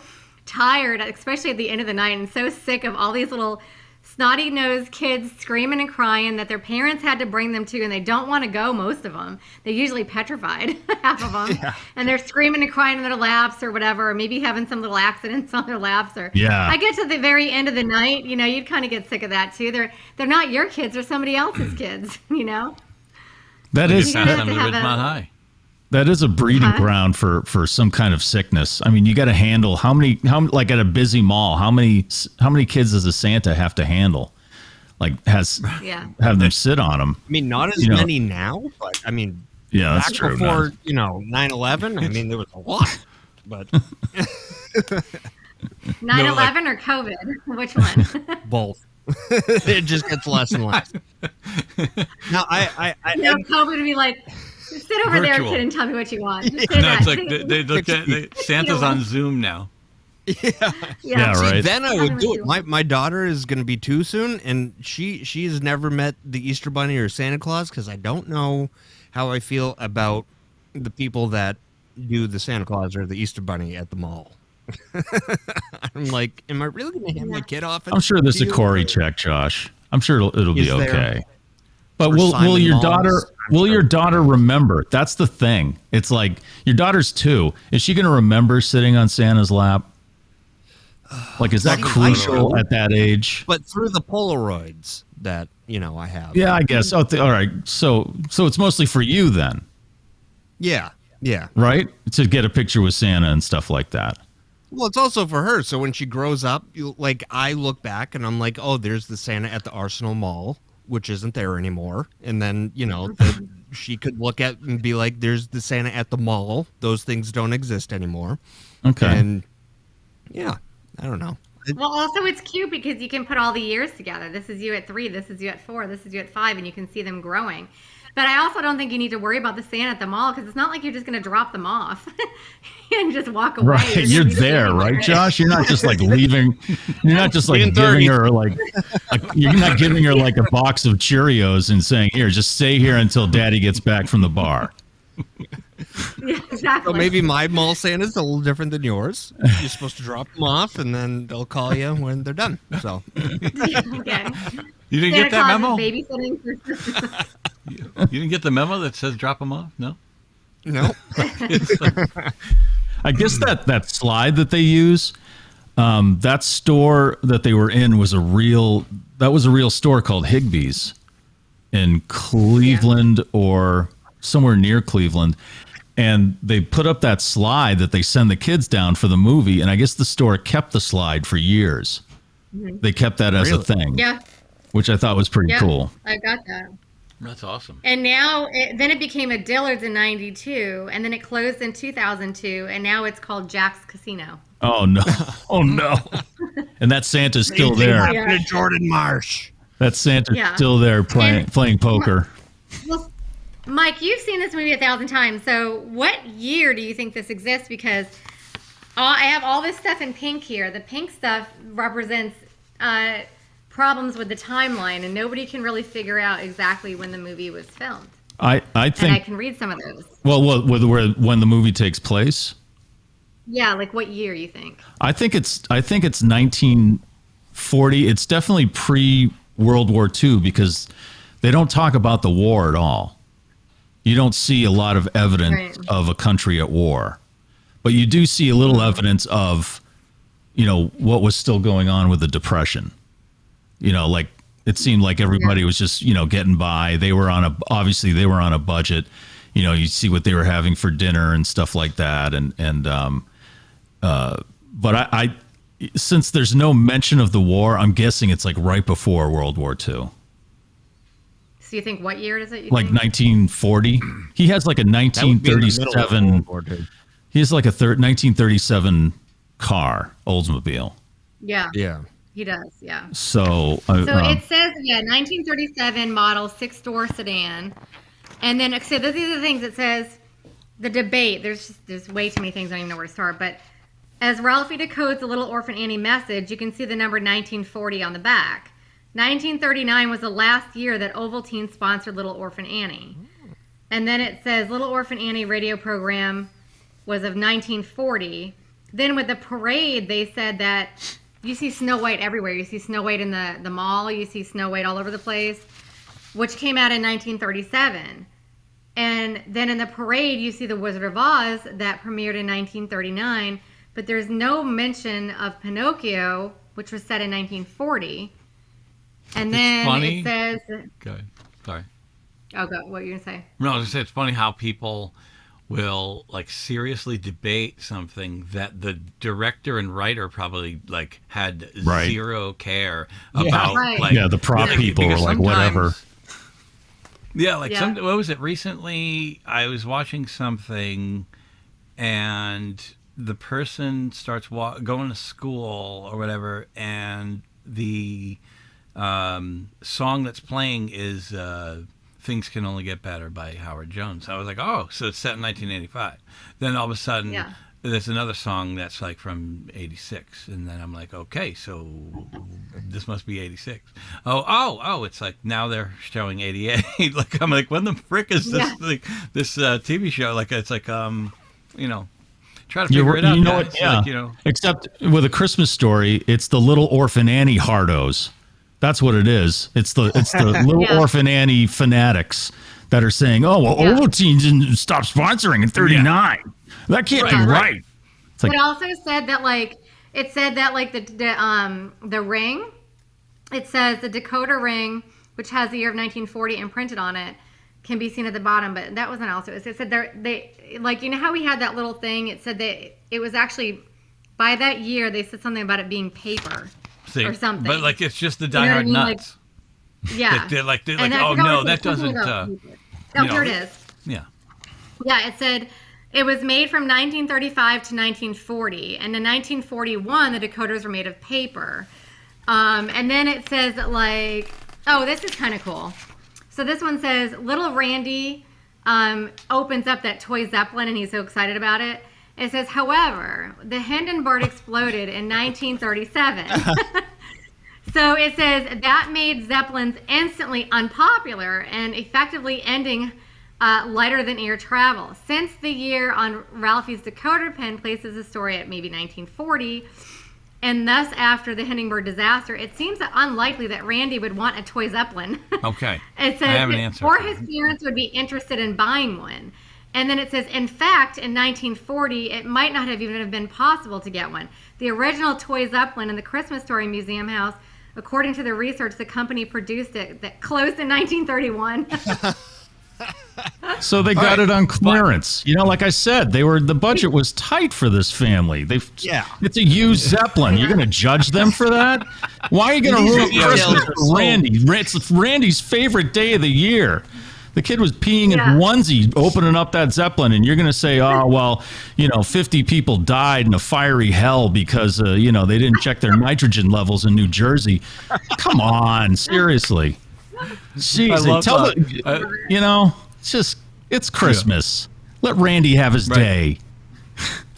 tired, especially at the end of the night, and so sick of all these little snotty-nosed kids screaming and crying that their parents had to bring them to, and they don't want to go, most of them. They're usually petrified, half of them. Yeah. And they're screaming and crying in their laps or whatever, or maybe having some little accidents on their laps. Or I get to the very end of the night, you know, you'd kind of get sick of that too. They're not your kids, they're somebody else's kids, you know? That is Pass them to Ridgemont High. That is a breeding ground for some kind of sickness. I mean, you got to handle how many like at a busy mall, how many kids does a Santa have to handle? Like have them sit on them. I mean, not as many now, but I mean, that's back true. Before 9/11, I mean, there was a lot, but 9/11 or COVID? Which one? Both. It just gets less and less. Now, COVID would be like, sit over there, kid, and tell me what you want. Just say No, it's that. like they look at Santa's on Zoom now. Yeah, right. Then I would do it. My daughter is going to be 2 soon, and she's never met the Easter Bunny or Santa Claus because I don't know how I feel about the people that do the Santa Claus or the Easter Bunny at the mall. I'm like, am I really going to hand my kid off? I'm sure there's a Corey check, Josh. I'm sure it'll be okay. But will your daughter remember? That's the thing. It's like your daughter's 2. Is she going to remember sitting on Santa's lap? Like, is that crucial at that age? But through the Polaroids that I have. Yeah, I guess. All right. So it's mostly for you then. Yeah. Right? To get a picture with Santa and stuff like that. Well, it's also for her. So when she grows up, I look back and I'm like, oh, there's the Santa at the Arsenal Mall, which isn't there anymore. And then, she could look at and be like, there's the Santa at the mall. Those things don't exist anymore. Okay. And yeah, I don't know. Well, also it's cute because you can put all the years together. This is you at 3, this is you at 4, this is you at 5, and you can see them growing. But I also don't think you need to worry about the Santa at the mall because it's not like you're just going to drop them off and just walk away. Right, you're there, right, Josh? You're not just like leaving. You're not just like giving her like you're not giving her like a box of Cheerios and saying, "Here, just stay here until Daddy gets back from the bar." Yeah, exactly. So maybe my mall Santa's a little different than yours. You're supposed to drop them off, and then they'll call you when they're done. So Okay. You didn't Santa get that Claus memo? is babysitting for Christmas. You didn't get the memo that says drop them off? No? no, I guess that slide that they use, that store that they were in was a real store called Higbee's in Cleveland or somewhere near Cleveland. And they put up that slide that they send the kids down for the movie. And I guess the store kept the slide for years. They kept that as a thing, Yeah. which I thought was pretty Yeah. cool. I got that. That's awesome. And now, then it became a Dillard's in '92, and then it closed in 2002, and now it's called Jack's Casino. Oh, no. Oh, no. And that Santa's still there. happened to Jordan Marsh. That Santa's Yeah. still there playing poker. Well, Mike, you've seen this movie 1,000 times. So, what year do you think this exists? Because I have all this stuff in pink here. The pink stuff represents problems with the timeline, and nobody can really figure out exactly when the movie was filmed. I And I think, can read some of those. well, when the movie takes place, Yeah, like what year you think? I think it's 1940. It's definitely pre-World War II because they don't talk about the war at all. You don't see a lot of evidence Right. of a country at war, but you do see a little evidence of, what was still going on with the Depression. Like it seemed like everybody was just, getting by. They were on a budget. You see what they were having for dinner and stuff like that. But I since there's no mention of the war, I'm guessing it's like right before World War II. So you think what year is it? Like 1940. He has like a 1937. He has like a 1937 car, Oldsmobile. Yeah. Yeah. He does, yeah. So It says, 1937 model 6-door sedan. And then, so those are the things it says, the debate. There's way too many things, I don't even know where to start. But as Ralphie decodes the Little Orphan Annie message, you can see the number 1940 on the back. 1939 was the last year that Ovaltine sponsored Little Orphan Annie. And then it says Little Orphan Annie radio program was of 1940. Then with the parade, they said that you see Snow White everywhere. You see Snow White in the mall. You see Snow White all over the place, which came out in 1937. And then in the parade, you see The Wizard of Oz that premiered in 1939. But there's no mention of Pinocchio, which was set in 1940. And then funny. it says... Okay. Sorry. Oh, go. What were you going to say? No, I was going to say it's funny how people will like seriously debate something that the director and writer probably like had zero care about. Right. Like, the prop people or like whatever. Yeah, like what was it recently? I was watching something, and the person starts going to school or whatever, and the song that's playing is Things Can Only Get Better by Howard Jones. I was like, oh, so it's set in 1985. Then all of a sudden, there's another song that's like from 86. And then I'm like, okay, so this must be 86. Oh, it's like now they're showing 88. Like, I'm like, when the frick is this this TV show? Like, it's like, try to figure it out. You know what? Yeah. Like, Except with A Christmas Story, it's the Little Orphan Annie hardos. That's what it is. It's the Little Orphan Annie fanatics that are saying, "Oh, well, Ovaltine didn't stop sponsoring in '39. That can't be right." It's like, it also said that the ring. It says the decoder ring, which has the year of 1940 imprinted on it, can be seen at the bottom. But that wasn't also. It said they like, you know how we had that little thing. It said that it was actually by that year they said something about it being paper. Or something, but like it's just the diehard nuts. Like, they're like, oh no, that doesn't. Here it is. Yeah. Yeah, it said it was made from 1935 to 1940, and in 1941 the decoders were made of paper. And then it says that this is kind of cool. So this one says, little Randy opens up that toy Zeppelin and he's so excited about it. It says, however, the Hindenburg exploded in 1937. So it says that made Zeppelins instantly unpopular and effectively ending lighter than air travel. Since the year on Ralphie's decoder pen places the story at maybe 1940, and thus after the Hindenburg disaster, it seems unlikely that Randy would want a toy Zeppelin. Okay. It I have an says, answer or for his him. parents would be interested in buying one. And then it says, in fact, in 1940, it might not have even been possible to get one. The original toy Zeppelin in the Christmas Story Museum House, according to the research, the company produced it that closed in 1931. So they got it on clearance. You know, like I said, the budget was tight for this family. It's a used Zeppelin. You're going to judge them for that? Why are you going to ruin Christmas for Randy? It's Randy's favorite day of the year. The kid was peeing in a onesie opening up that Zeppelin, and you're going to say, oh, well, 50 people died in a fiery hell because, they didn't check their nitrogen levels in New Jersey. Come on, seriously. Jeez, it's Christmas. Let Randy have his day.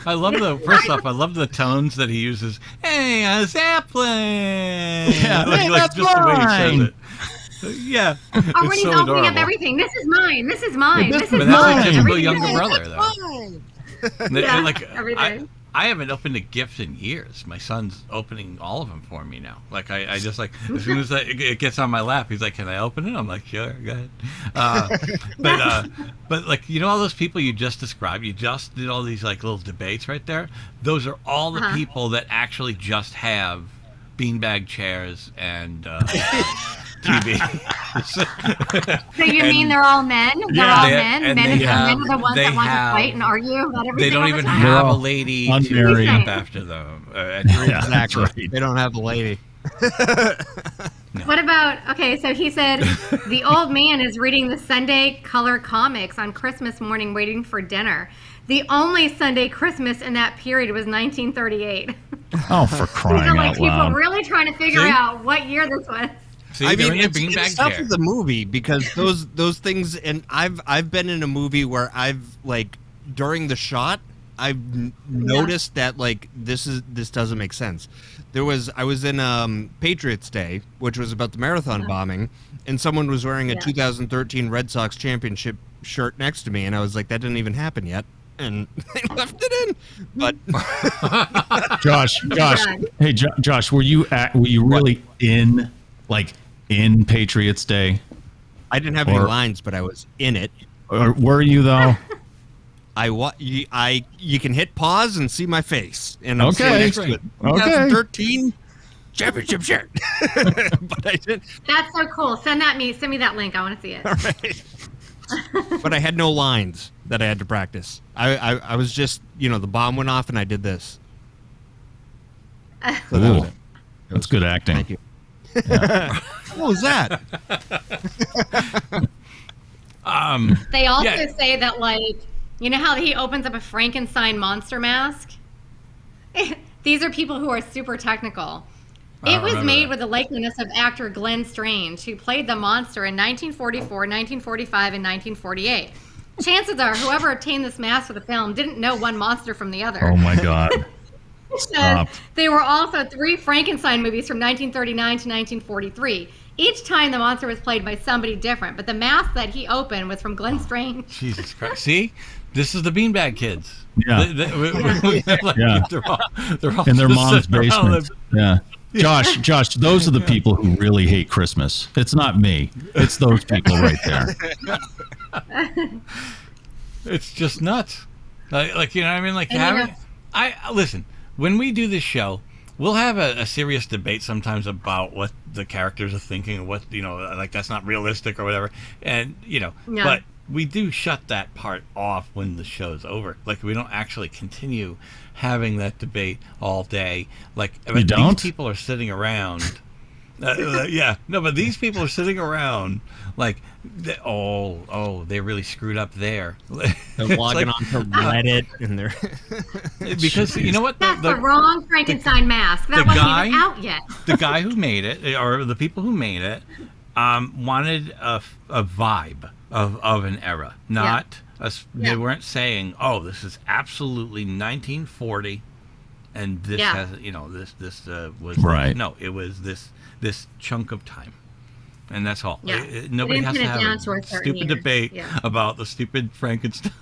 I love I love the tones that he uses. Hey, a Zeppelin! Yeah, like, hey, like that's just the way he mine. says it. Yeah. Oh, when It's he's so opening adorable. up everything. This is mine. This is mine. This is But mine. that's like typical Everything younger is brother, though. Yeah, Like, everything. I haven't opened a gift in years. My son's opening all of them for me now. Like I just like as soon as it gets on my lap, he's like, "Can I open it?" I'm like, "Sure, go ahead." But like all those people you just described, you just did all these like little debates right there. Those are all the people that actually just have beanbag chairs and TV. So you mean they're all men? They're all men? and Men they are have- the ones they that want to have- fight and argue about everything They don't all the even time? have a all lady to unmarried. clean up after them. That's right. They don't have a lady. What about, okay, so he said the old man is reading the Sunday color comics on Christmas morning waiting for dinner. The only Sunday Christmas in that period was 1938. Oh, for crying These are like out people loud. really trying to figure See? out what year this was. See, I they're mean, in a it's beanbag tough chair. with the movie because those things, and I've been in a movie where I've like during the shot I've noticed that like this doesn't make sense. I was in Patriots Day, which was about the marathon bombing, and someone was wearing a 2013 Red Sox championship shirt next to me, and I was like, that didn't even happen yet. And they left it in. But Josh, hey, Josh, were you really in Patriots Day? I didn't have any lines, but I was in it. Or were you though? You can hit pause and see my face, and I'm Okay. sitting next to it. Okay. 2013 championship shirt. But I did. That's so cool. Send me that link. I want to see it. Right. But I had no lines that I had to practice. I was just, the bomb went off and I did this. So that was it. That's good acting. Thank you. What was that? They also Yeah. say that, like, you know how he opens up a Frankenstein monster mask? These are people who are super technical. It was remember made that. with the likeliness of actor Glenn Strange, who played the monster in 1944, 1945, and 1948. Chances are whoever obtained this mask for the film didn't know one monster from the other. Oh my God. Stop. There were also 3 Frankenstein movies from 1939 to 1943. Each time the monster was played by somebody different, but the mask that he opened was from Glenn Strange. Jesus Christ! See, this is the beanbag kids. Yeah. Yeah. They're all In their just mom's sitting around basement. Yeah. Josh, those are the people who really hate Christmas. It's not me. It's those people right there. It's just nuts. Like you know what I mean? Like And listen, when we do this show, we'll have a serious debate sometimes about what the characters are thinking and what, like that's not realistic or whatever. And, but we do shut that part off when the show's over. Like we don't actually continue having that debate all day. Like You don't? These people are sitting around. But these people are sitting around like, they really screwed up there. They're logging on to Reddit and they're because you know what? That's the wrong Frankenstein mask. That wasn't even out yet. The guy who made it, or the people who made it, wanted a vibe of an era, not they weren't saying, oh, this is absolutely 1940, and this has this was right. No, it was this chunk of time, and that's all. Yeah. Nobody has to have a stupid debate about the stupid Frankenstein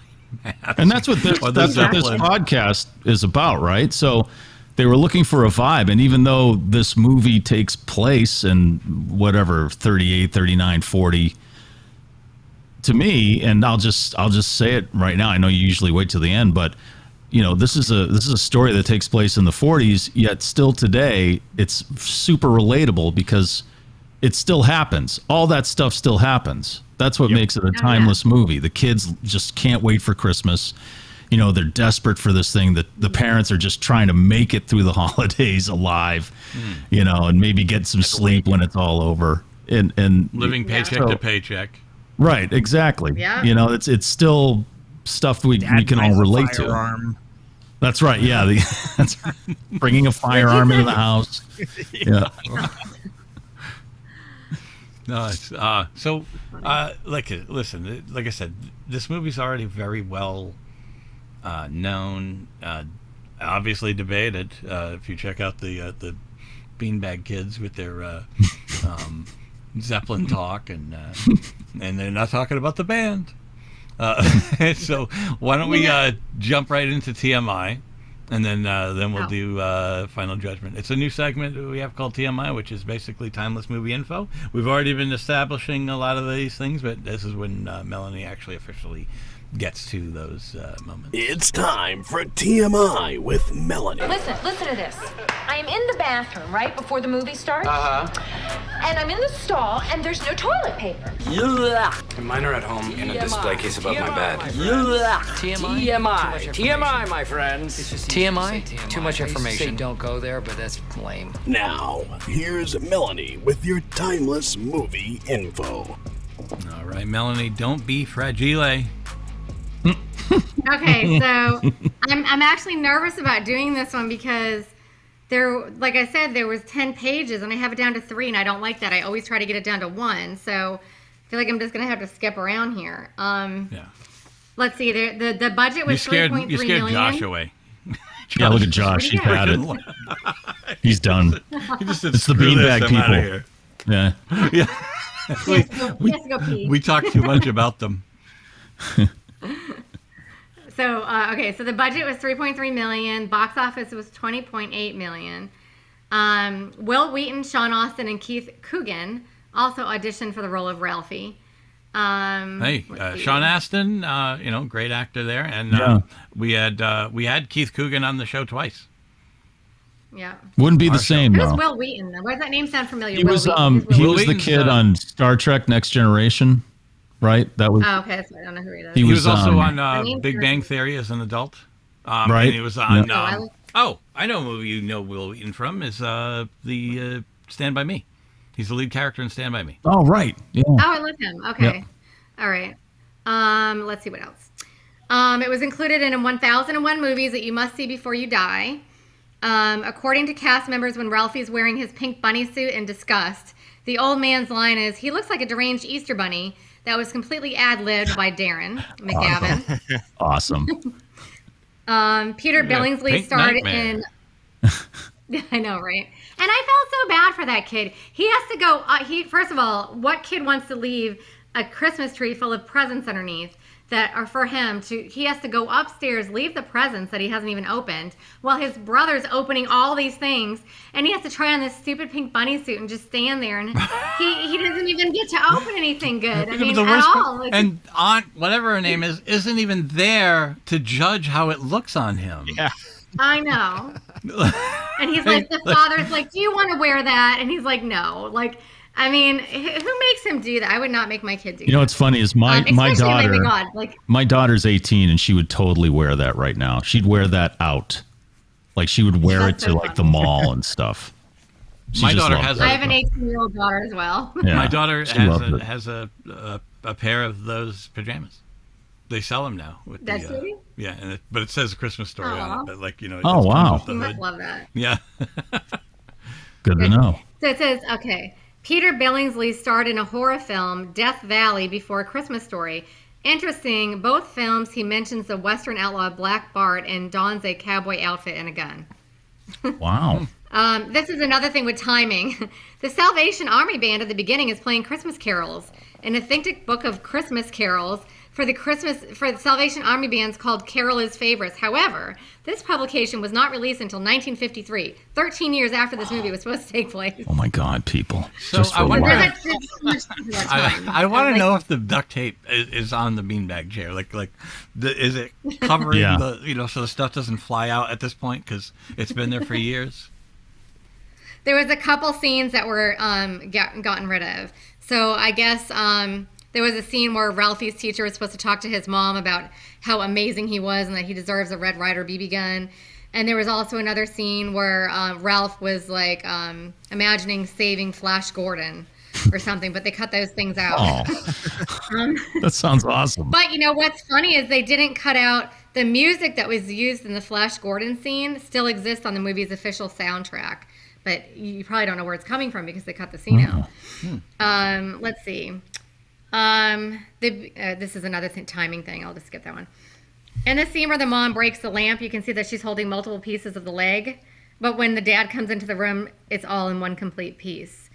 mask. And that's what this podcast is about, right? So they were looking for a vibe, and even though this movie takes place in whatever 38, 39, 40, to me, and I'll just say it right now. I know you usually wait till the end, but this is a story that takes place in the 40s, yet still today it's super relatable because it still happens. All that stuff still happens. That's what makes it a timeless movie. The kids just can't wait for Christmas. They're desperate for this thing. That the parents are just trying to make it through the holidays alive, and maybe get some sleep when it's all over. And living paycheck to paycheck. Right, exactly. Yeah. It's still stuff we can all relate to. That's right. Yeah, that's bringing a firearm into the house. Yeah. No, it's listen. Like I said, this movie's already very well known. Obviously debated. If you check out the Beanbag Kids with their Zeppelin talk, and they're not talking about the band. So why don't we jump right into TMI, and then we'll do Final Judgment. It's a new segment that we have called TMI, which is basically timeless movie info. We've already been establishing a lot of these things, but this is when Melanie actually officially gets to those moments. It's time for TMI with Melanie. Listen to this. I am in the bathroom right before the movie starts. And I'm in the stall, and there's no toilet paper. And mine are at home in a display case above my bed. TMI, my friends. It's just TMI? Too much information. Say don't go there, but that's lame. Now, here's Melanie with your timeless movie info. All right, Melanie, don't be fragile. Okay, so I'm actually nervous about doing this one because like I said, there was 10 pages and I have it down to 3, and I don't like that. I always try to get it down to 1, so I feel like I'm just gonna have to skip around here. Let's see. The budget was $3.3 million. You scared Josh away. Yeah, look at Josh. He's had it. He's done. He just said, it's the beanbag people. Yeah. He has to go pee. We talk too much about them. So, so the budget was $3.3 million. Box office was $20.8 million. Will Wheaton, Sean Astin, and Keith Coogan also auditioned for the role of Ralphie. Sean Astin, great actor there, and we had Keith Coogan on the show twice. Yeah, wouldn't be the same though. Who's Will Wheaton? Why does that name sound familiar? He was the kid on Star Trek: Next Generation. Right, that was. Oh, okay. So I don't know who he is. He was also on Big Bang Theory as an adult. Right. And he was on. I know a movie you know Will Wheaton from is the Stand By Me. He's the lead character in Stand By Me. Oh, right. Yeah. Oh, I love him. Okay. Yep. All right. Let's see what else. It was included in 1001 movies that you must see before you die. According to cast members, when Ralphie's wearing his pink bunny suit in disgust, the old man's line is, "He looks like a deranged Easter bunny." That was completely ad-libbed by Darren McGavin. Awesome. Peter Billingsley starred in... I know, right? And I felt so bad for that kid. He has to go... First of all, what kid wants to leave a Christmas tree full of presents underneath that are for him to... He has to go upstairs, leave the presents that he hasn't even opened, while his brother's opening all these things, and he has to try on this stupid pink bunny suit and just stand there, and he doesn't even get to open anything good. I mean, at all. And Aunt, whatever her name is, isn't even there to judge how it looks on him. Yeah. I know. And he's like, the father's like, "Do you want to wear that?" And he's like, "No." Like, I mean, who makes him do that? I would not make my kid do that. You know what's funny is my daughter. My daughter's 18, and she would totally wear that right now. She'd wear that out, like she would wear it to like the mall and stuff. My daughter has. I have an 18-year-old daughter as well. Yeah, my daughter has a pair of those pajamas. They sell them now. With That's it? Yeah, but it says a Christmas Story on it. But like Oh wow! You must love that. Yeah. Good to know. So it says, okay, Peter Billingsley starred in a horror film, Death Valley, before A Christmas Story. Interesting, both films he mentions the Western outlaw Black Bart and dons a cowboy outfit and a gun. Wow. This is another thing with timing. The Salvation Army Band at the beginning is playing Christmas carols. An authentic book of Christmas carols for the Salvation Army Band's called Carol is Favorites. However, this publication was not released until 1953, 13 years after this movie was supposed to take place. Oh my God, people. So Just I wonder. I want to Like, know if the duct tape is on the beanbag chair. Is it covering Yeah. so the stuff doesn't fly out at this point because it's been there for years. There was a couple scenes that were gotten rid of. So I guess there was a scene where Ralphie's teacher was supposed to talk to his mom about how amazing he was and that he deserves a Red Ryder BB gun. And there was also another scene where Ralph was like imagining saving Flash Gordon or something, but they cut those things out. Oh. That sounds awesome. But you know what's funny is they didn't cut out the music that was used in the Flash Gordon scene still exists on the movie's official soundtrack. But you probably don't know where it's coming from because they cut the scene out. Let's see. This is another timing thing. I'll just skip that one. In the scene where the mom breaks the lamp, you can see that she's holding multiple pieces of the leg. But when the dad comes into the room, it's all in one complete piece.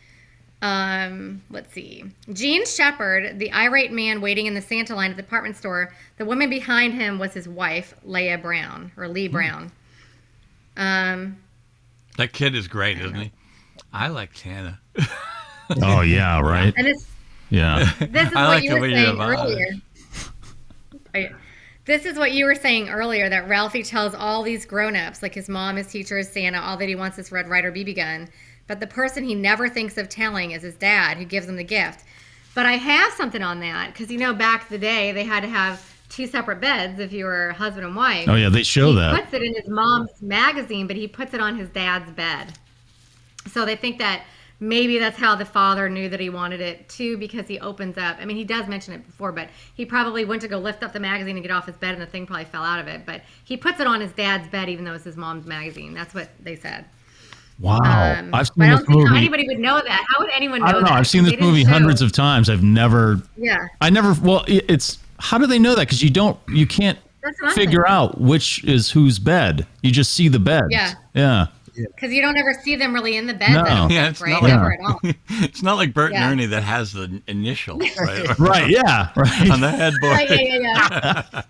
Let's see. Gene Shepard, the irate man waiting in the Santa line at the department store, the woman behind him was his wife, Lee Brown. That kid is great, isn't he? I like Santa. Oh yeah, right. And it's Yeah. this is I what like you the were way you saying have eyes. earlier. This is what you were saying earlier, that Ralphie tells all these grown-ups, like his mom, his teacher, his Santa, all that he wants this Red Ryder BB gun. But the person he never thinks of telling is his dad, who gives him the gift. But I have something on that, because back in the day, they had to have 2 separate beds if you were husband and wife. Oh yeah, they show that. He puts it in his mom's magazine, but he puts it on his dad's bed. So they think that maybe that's how the father knew that he wanted it too, because he opens up. I mean, he does mention it before, but he probably went to go lift up the magazine and get off his bed, and the thing probably fell out of it. But he puts it on his dad's bed, even though it's his mom's magazine. That's what they said. Wow. I've seen But I this don't think movie. anybody would know that. How would anyone know that? I don't know. I've seen They this didn't movie show. hundreds of times. I've never. Yeah. Well, it's how do they know that? Because you can't That's what I'm figure saying. out which is whose bed. You just see the beds. Yeah. Yeah. Because you don't ever see them really in the beds, No. I don't Yeah, think, it's right? not like- Never at all. It's not like Bert Yeah. and Ernie that has the initial right, Right. Yeah. Right. on the headboard. Yeah.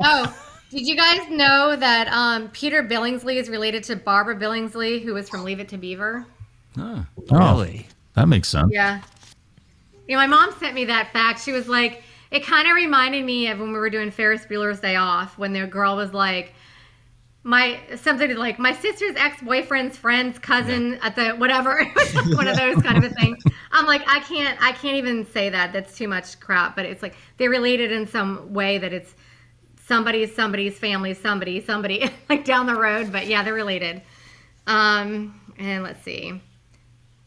Oh, did you guys know that Peter Billingsley is related to Barbara Billingsley, who was from Leave It to Beaver? Oh. Really? That makes sense. Yeah. My mom sent me that fact. She was like, it kind of reminded me of when we were doing Ferris Bueller's Day Off, when the girl was like, my sister's ex-boyfriend's friend's cousin at the whatever. It was like one of those kind of a thing. I'm like, I can't even say that. That's too much crap. But it's like they're related in some way that it's somebody's family, somebody like down the road. But yeah, they're related. And let's see.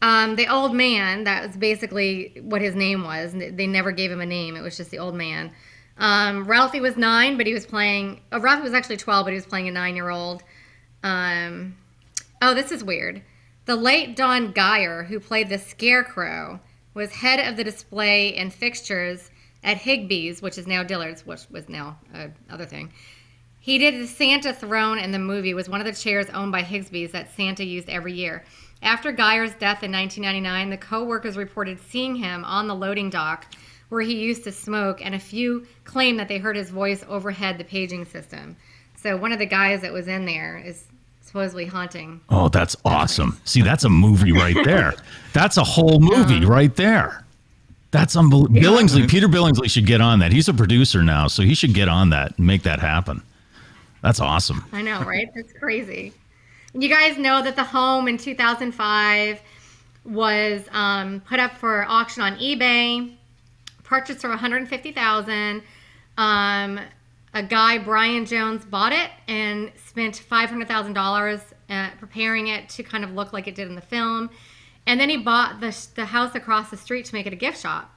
The old man, that was basically what his name was. They never gave him a name. It was just the old man. Ralphie was 9, but he was playing... Oh, Ralphie was actually 12, but he was playing a 9-year-old. This is weird. The late Don Geyer, who played the Scarecrow, was head of the display and fixtures at Higbee's, which is now Dillard's, which was now another thing. He did the Santa throne in the movie, was one of the chairs owned by Higbee's that Santa used every year. After Geyer's death in 1999, the co-workers reported seeing him on the loading dock where he used to smoke, and a few claimed that they heard his voice overhead the paging system. So one of the guys that was in there is supposedly haunting. Oh, that's awesome. See, that's a movie right there. That's a whole movie right there. That's unbelievable. Yeah. Peter Billingsley should get on that. He's a producer now, so he should get on that and make that happen. That's awesome. I know, right? That's crazy. You guys know that the home in 2005 was put up for auction on eBay, purchased for $150,000. A guy, Brian Jones, bought it and spent $500,000 preparing it to kind of look like it did in the film. And then he bought the house across the street to make it a gift shop.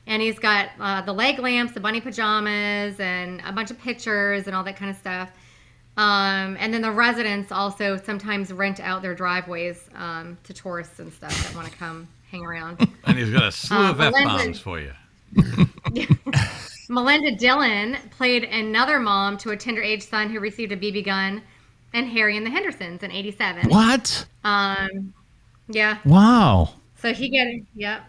And he's got the leg lamps, the bunny pajamas, and a bunch of pictures and all that kind of stuff. And then the residents also sometimes rent out their driveways to tourists and stuff that want to come hang around. And he's got a slew of F-bombs for you. Melinda Dillon played another mom to a tender-age son who received a BB gun in Harry and the Hendersons in 87. What? Yeah. Wow. So he got it. Yep.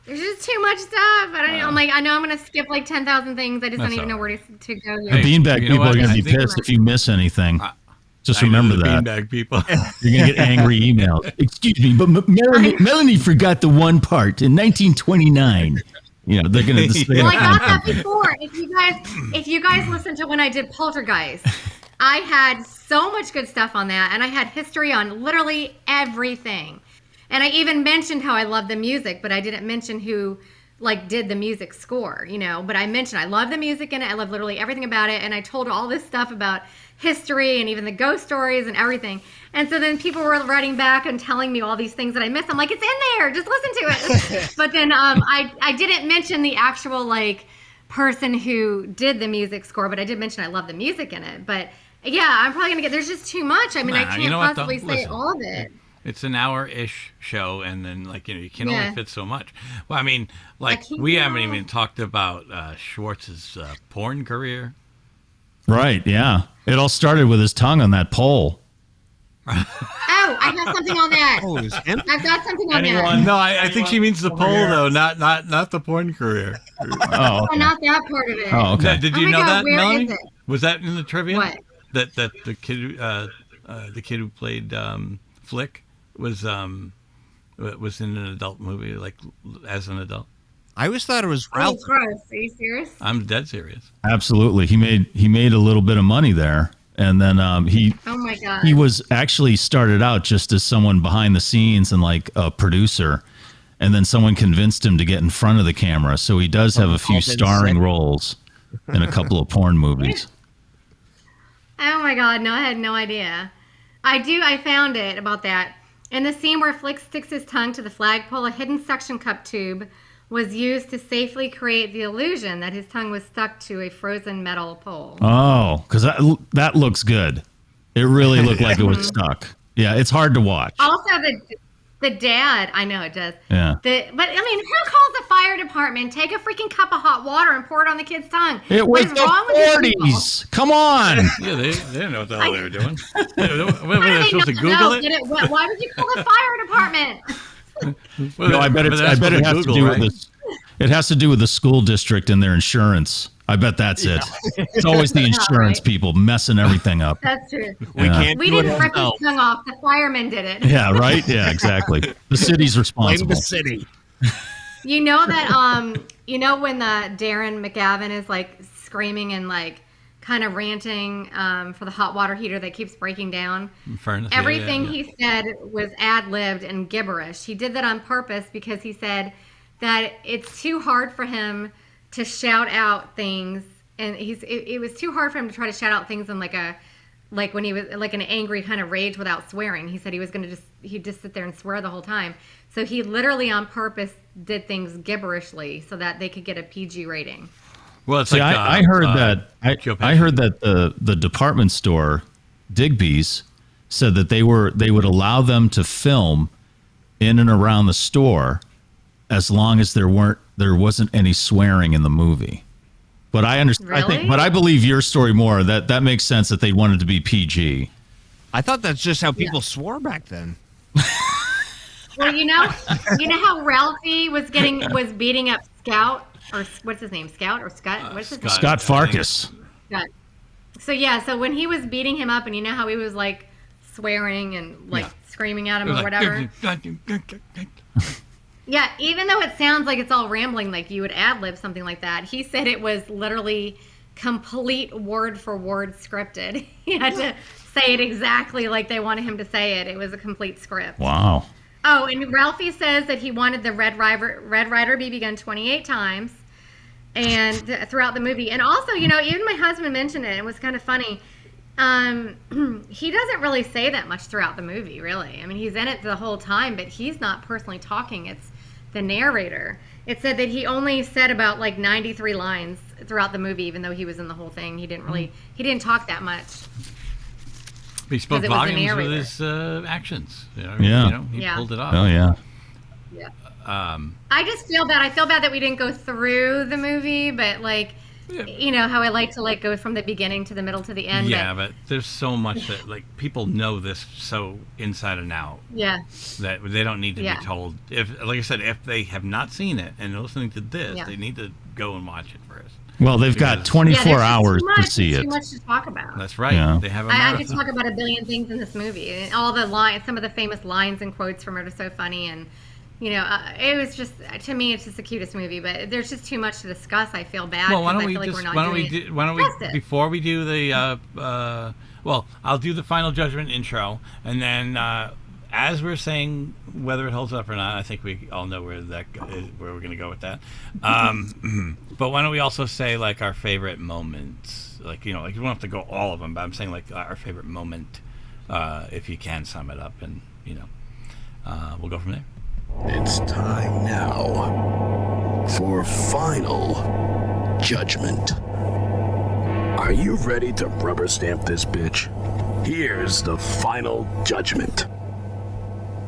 There's just too much stuff. I don't know. I'm like, I know I'm going to skip like 10,000 things. I just don't even know where to go here. The beanbag people are going to be pissed if you miss anything. Just remember that. Beanbag people. You're going to get angry emails. Excuse me, but Melanie forgot the one part in 1929. You know, they're going to say well, I got that before. If you guys listen to when I did Poltergeist, I had so much good stuff on that, and I had history on literally everything. And I even mentioned how I love the music, but I didn't mention who like did the music score, you know. But I mentioned I love the music in it. I love literally everything about it, and I told all this stuff about history and even the ghost stories and everything. And so then people were writing back and telling me all these things that I missed. I'm like, it's in there, just listen to it. But then I didn't mention the actual like person who did the music score, but I did mention I love the music in it. But yeah, I'm probably gonna get, there's just too much. I mean, I can't possibly say all of it. It's an hour-ish show, and then like you can only fit so much. Well, I mean, like we haven't even talked about Schwartz's porn career. Right? Yeah, it all started with his tongue on that pole. Oh, I have something on that. Oh, it was him? I've got something on that. No, I think she means the pole though, not the porn career. Oh, not that part of it. Oh, okay. Did you know that, Melanie? Is it? Was that in the trivia? What? That the kid who played Flick was in an adult movie, like as an adult. I always thought it was Ralph. Oh, gross. Are you serious? I'm dead serious. Absolutely, he made a little bit of money there, and then he. Oh my god. He was actually started out just as someone behind the scenes and like a producer, and then someone convinced him to get in front of the camera. So he does have a few starring roles in a couple of porn movies. Oh my god, no, I had no idea. I found it about that. In the scene where Flick sticks his tongue to the flagpole, a hidden suction cup tube was used to safely create the illusion that his tongue was stuck to a frozen metal pole. Oh, because that looks good. It really looked like it was stuck. Yeah, it's hard to watch. Also, the dad, I know it does. Yeah. But I mean, who calls the fire department? Take a freaking cup of hot water and pour it on the kid's tongue. It was the 40s. Come on. Yeah, they didn't know what the hell they were doing. Were they supposed to Google it? Why would you call the fire department? No, I bet it has to do with this. It has to do with the school district and their insurance. I bet that's it. It's always the insurance people messing everything up. That's true. We didn't rip his tongue off. The firemen did it. Yeah, right? Yeah, exactly. The city's responsible. Blame the city. You know that when Darren McGavin is like screaming and like kind of ranting for the hot water heater that keeps breaking down. Everything he said was ad-libbed and gibberish. He did that on purpose because he said that it's too hard for him to shout out things, and it was too hard for him to try to shout out things in like when he was like an angry kind of rage without swearing. He said he was going to he'd just sit there and swear the whole time. So he literally on purpose did things gibberishly so that they could get a PG rating. Well, it's I heard that the department store Digby's said that they would allow them to film in and around the store as long as there wasn't any swearing in the movie. But I understand. Really? But I believe your story more. That makes sense that they wanted to be PG. I thought that's just how people swore back then. Well, you know how Ralphie was beating up Scout, or what's his name? Scout or Scott? What's his name? Scott Farkas. Scott. So when he was beating him up, and you know how he was like swearing and like screaming at him or whatever. Yeah, even though it sounds like it's all rambling, like you would ad-lib something like that, he said it was literally complete word for word scripted. He had to say it exactly like they wanted him to say it. It was a complete script. Wow. Oh, and Ralphie says that he wanted the Red Ryder BB gun 28 times and throughout the movie. And also, even my husband mentioned it. It was kind of funny. He doesn't really say that much throughout the movie, really. I mean, he's in it the whole time, but he's not personally talking. It's the narrator. It said that he only said about like 93 lines throughout the movie, even though he was in the whole thing. He didn't talk that much. He spoke 'cause it was the volumes with narrator. his actions. Yeah. He Yeah. pulled it off. Oh yeah. Yeah. Um, I just feel bad. I feel bad that we didn't go through the movie, but like, you know how I like to like go from the beginning to the middle to the end. yeah, but there's so much that like people know this so inside and out Yeah. that they don't need to Yeah. be told. If, like I said, if they have not seen it and they're listening to this, Yeah. they need to go and watch it first. Well, they've got Because- 24 there's just hours too to much, see there's it. Too much to talk about. That's right. Yeah. They have a I could marathon. talk about a billion things in this movie, and all the lines, some of the famous lines and quotes from it are so funny, and you know, it was just, to me, it's just the cutest movie. But there's just too much to discuss. I feel bad. Well, why 'cause don't I we feel like just we're not why don't we doing do why don't justice. we before we do the well, I'll do the final judgment intro, and then as we're saying whether it holds up or not, I think we all know where we're going to go with that. But why don't we also say like our favorite moments? Like, you know, like you don't have to go all of them, but I'm saying like our favorite moment, if you can sum it up, and you know, we'll go from there. It's time now for final judgment. Are you ready to rubber stamp this bitch? Here's the final judgment.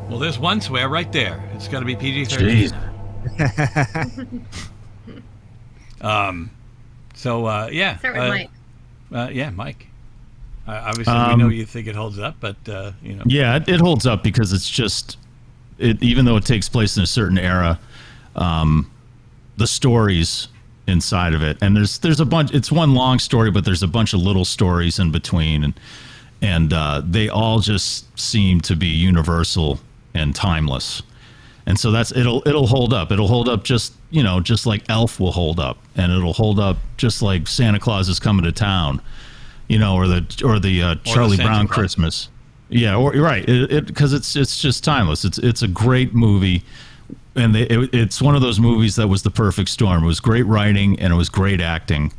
Well, there's one swear right there. It's got to be PG-13. So yeah. Start with Mike. Yeah, Mike. Obviously, we know you think it holds up, but you know. Yeah, it holds up because it's just, even though it takes place in a certain era, the stories inside of it, and there's a bunch. It's one long story, but there's a bunch of little stories in between, and they all just seem to be universal and timeless. And so it'll hold up. It'll hold up just like Elf will hold up, and it'll hold up just like Santa Claus is Coming to Town, or the Charlie Brown Christmas. Yeah, or right, because it's just timeless. It's a great movie, and it's one of those movies that was the perfect storm. It was great writing and it was great acting,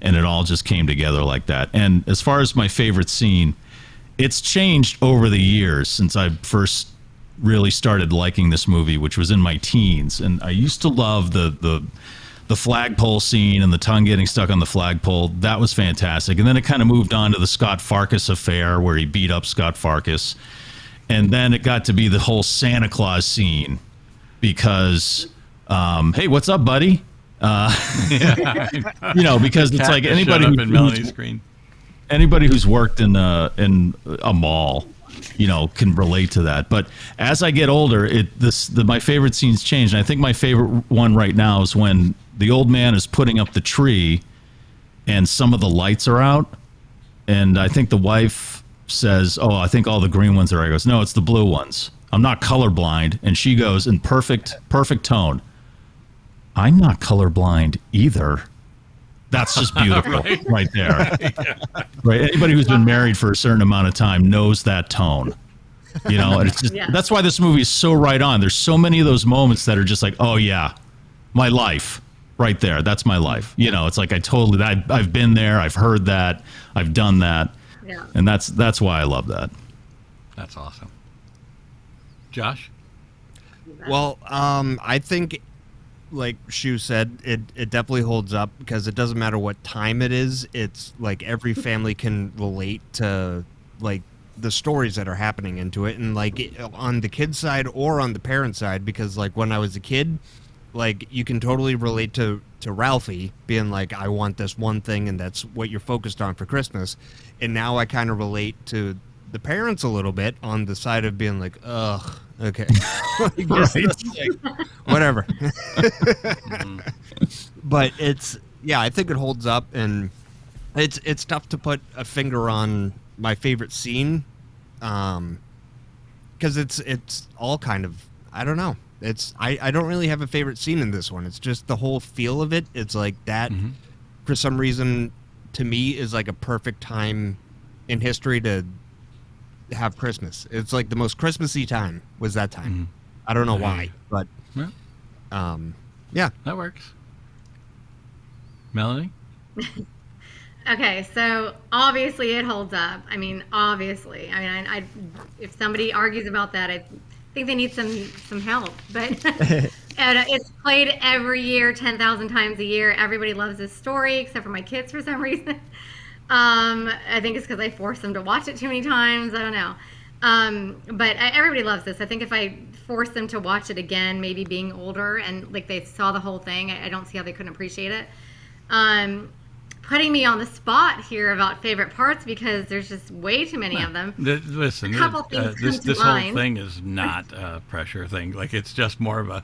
and it all just came together like that. And as far as my favorite scene, it's changed over the years since I first really started liking this movie, which was in my teens. And I used to love the flagpole scene and the tongue getting stuck on the flagpole. That was fantastic. And then it kind of moved on to the Scott Farkas affair where he beat up Scott Farkas. And then it got to be the whole Santa Claus scene because, hey, what's up, buddy? Because it's like anybody who's worked in a mall, can relate to that. But as I get older, my favorite scenes change. And I think my favorite one right now is when the old man is putting up the tree and some of the lights are out. And I think the wife says, "Oh, I think all the green ones are." I goes, "No, it's the blue ones. I'm not colorblind." And she goes in perfect tone, "I'm not colorblind either." That's just beautiful right there. Right. Anybody who's been married for a certain amount of time knows that tone. And it's just, that's why this movie is so right on. There's so many of those moments that are just like, oh yeah, my life right there. That's my life. It's like I've been there. I've heard that. I've done that. Yeah. And that's why I love that. That's awesome. Josh? Well, I think, like Hsu said, it definitely holds up because it doesn't matter what time it is. It's like every family can relate to like the stories that are happening into it, and like on the kid side or on the parent side, because like when I was a kid, like you can totally relate to Ralphie being like, I want this one thing, and that's what you're focused on for Christmas. And now I kind of relate to the parents a little bit on the side of being like, ugh, okay. Whatever. But I think it holds up, and it's tough to put a finger on my favorite scene, because it's all kind of, I don't know. I don't really have a favorite scene in this one. It's just the whole feel of it. It's like that, for some reason, to me, is like a perfect time in history to have Christmas. It's like the most Christmassy time was that time. I don't know why, but yeah, that works. Melanie? Okay, so obviously it holds up. I mean, obviously. I mean, if somebody argues about that, I think they need some help. But and it's played every year, 10,000 times a year. Everybody loves this story, except for my kids for some reason. I think it's because I forced them to watch it too many times. I don't know. But everybody loves this. I think if I forced them to watch it again, maybe being older and like they saw the whole thing, I don't see how they couldn't appreciate it. Putting me on the spot here about favorite parts because there's just way too many of them. Listen, this whole thing is not a pressure thing. Like it's just more of a.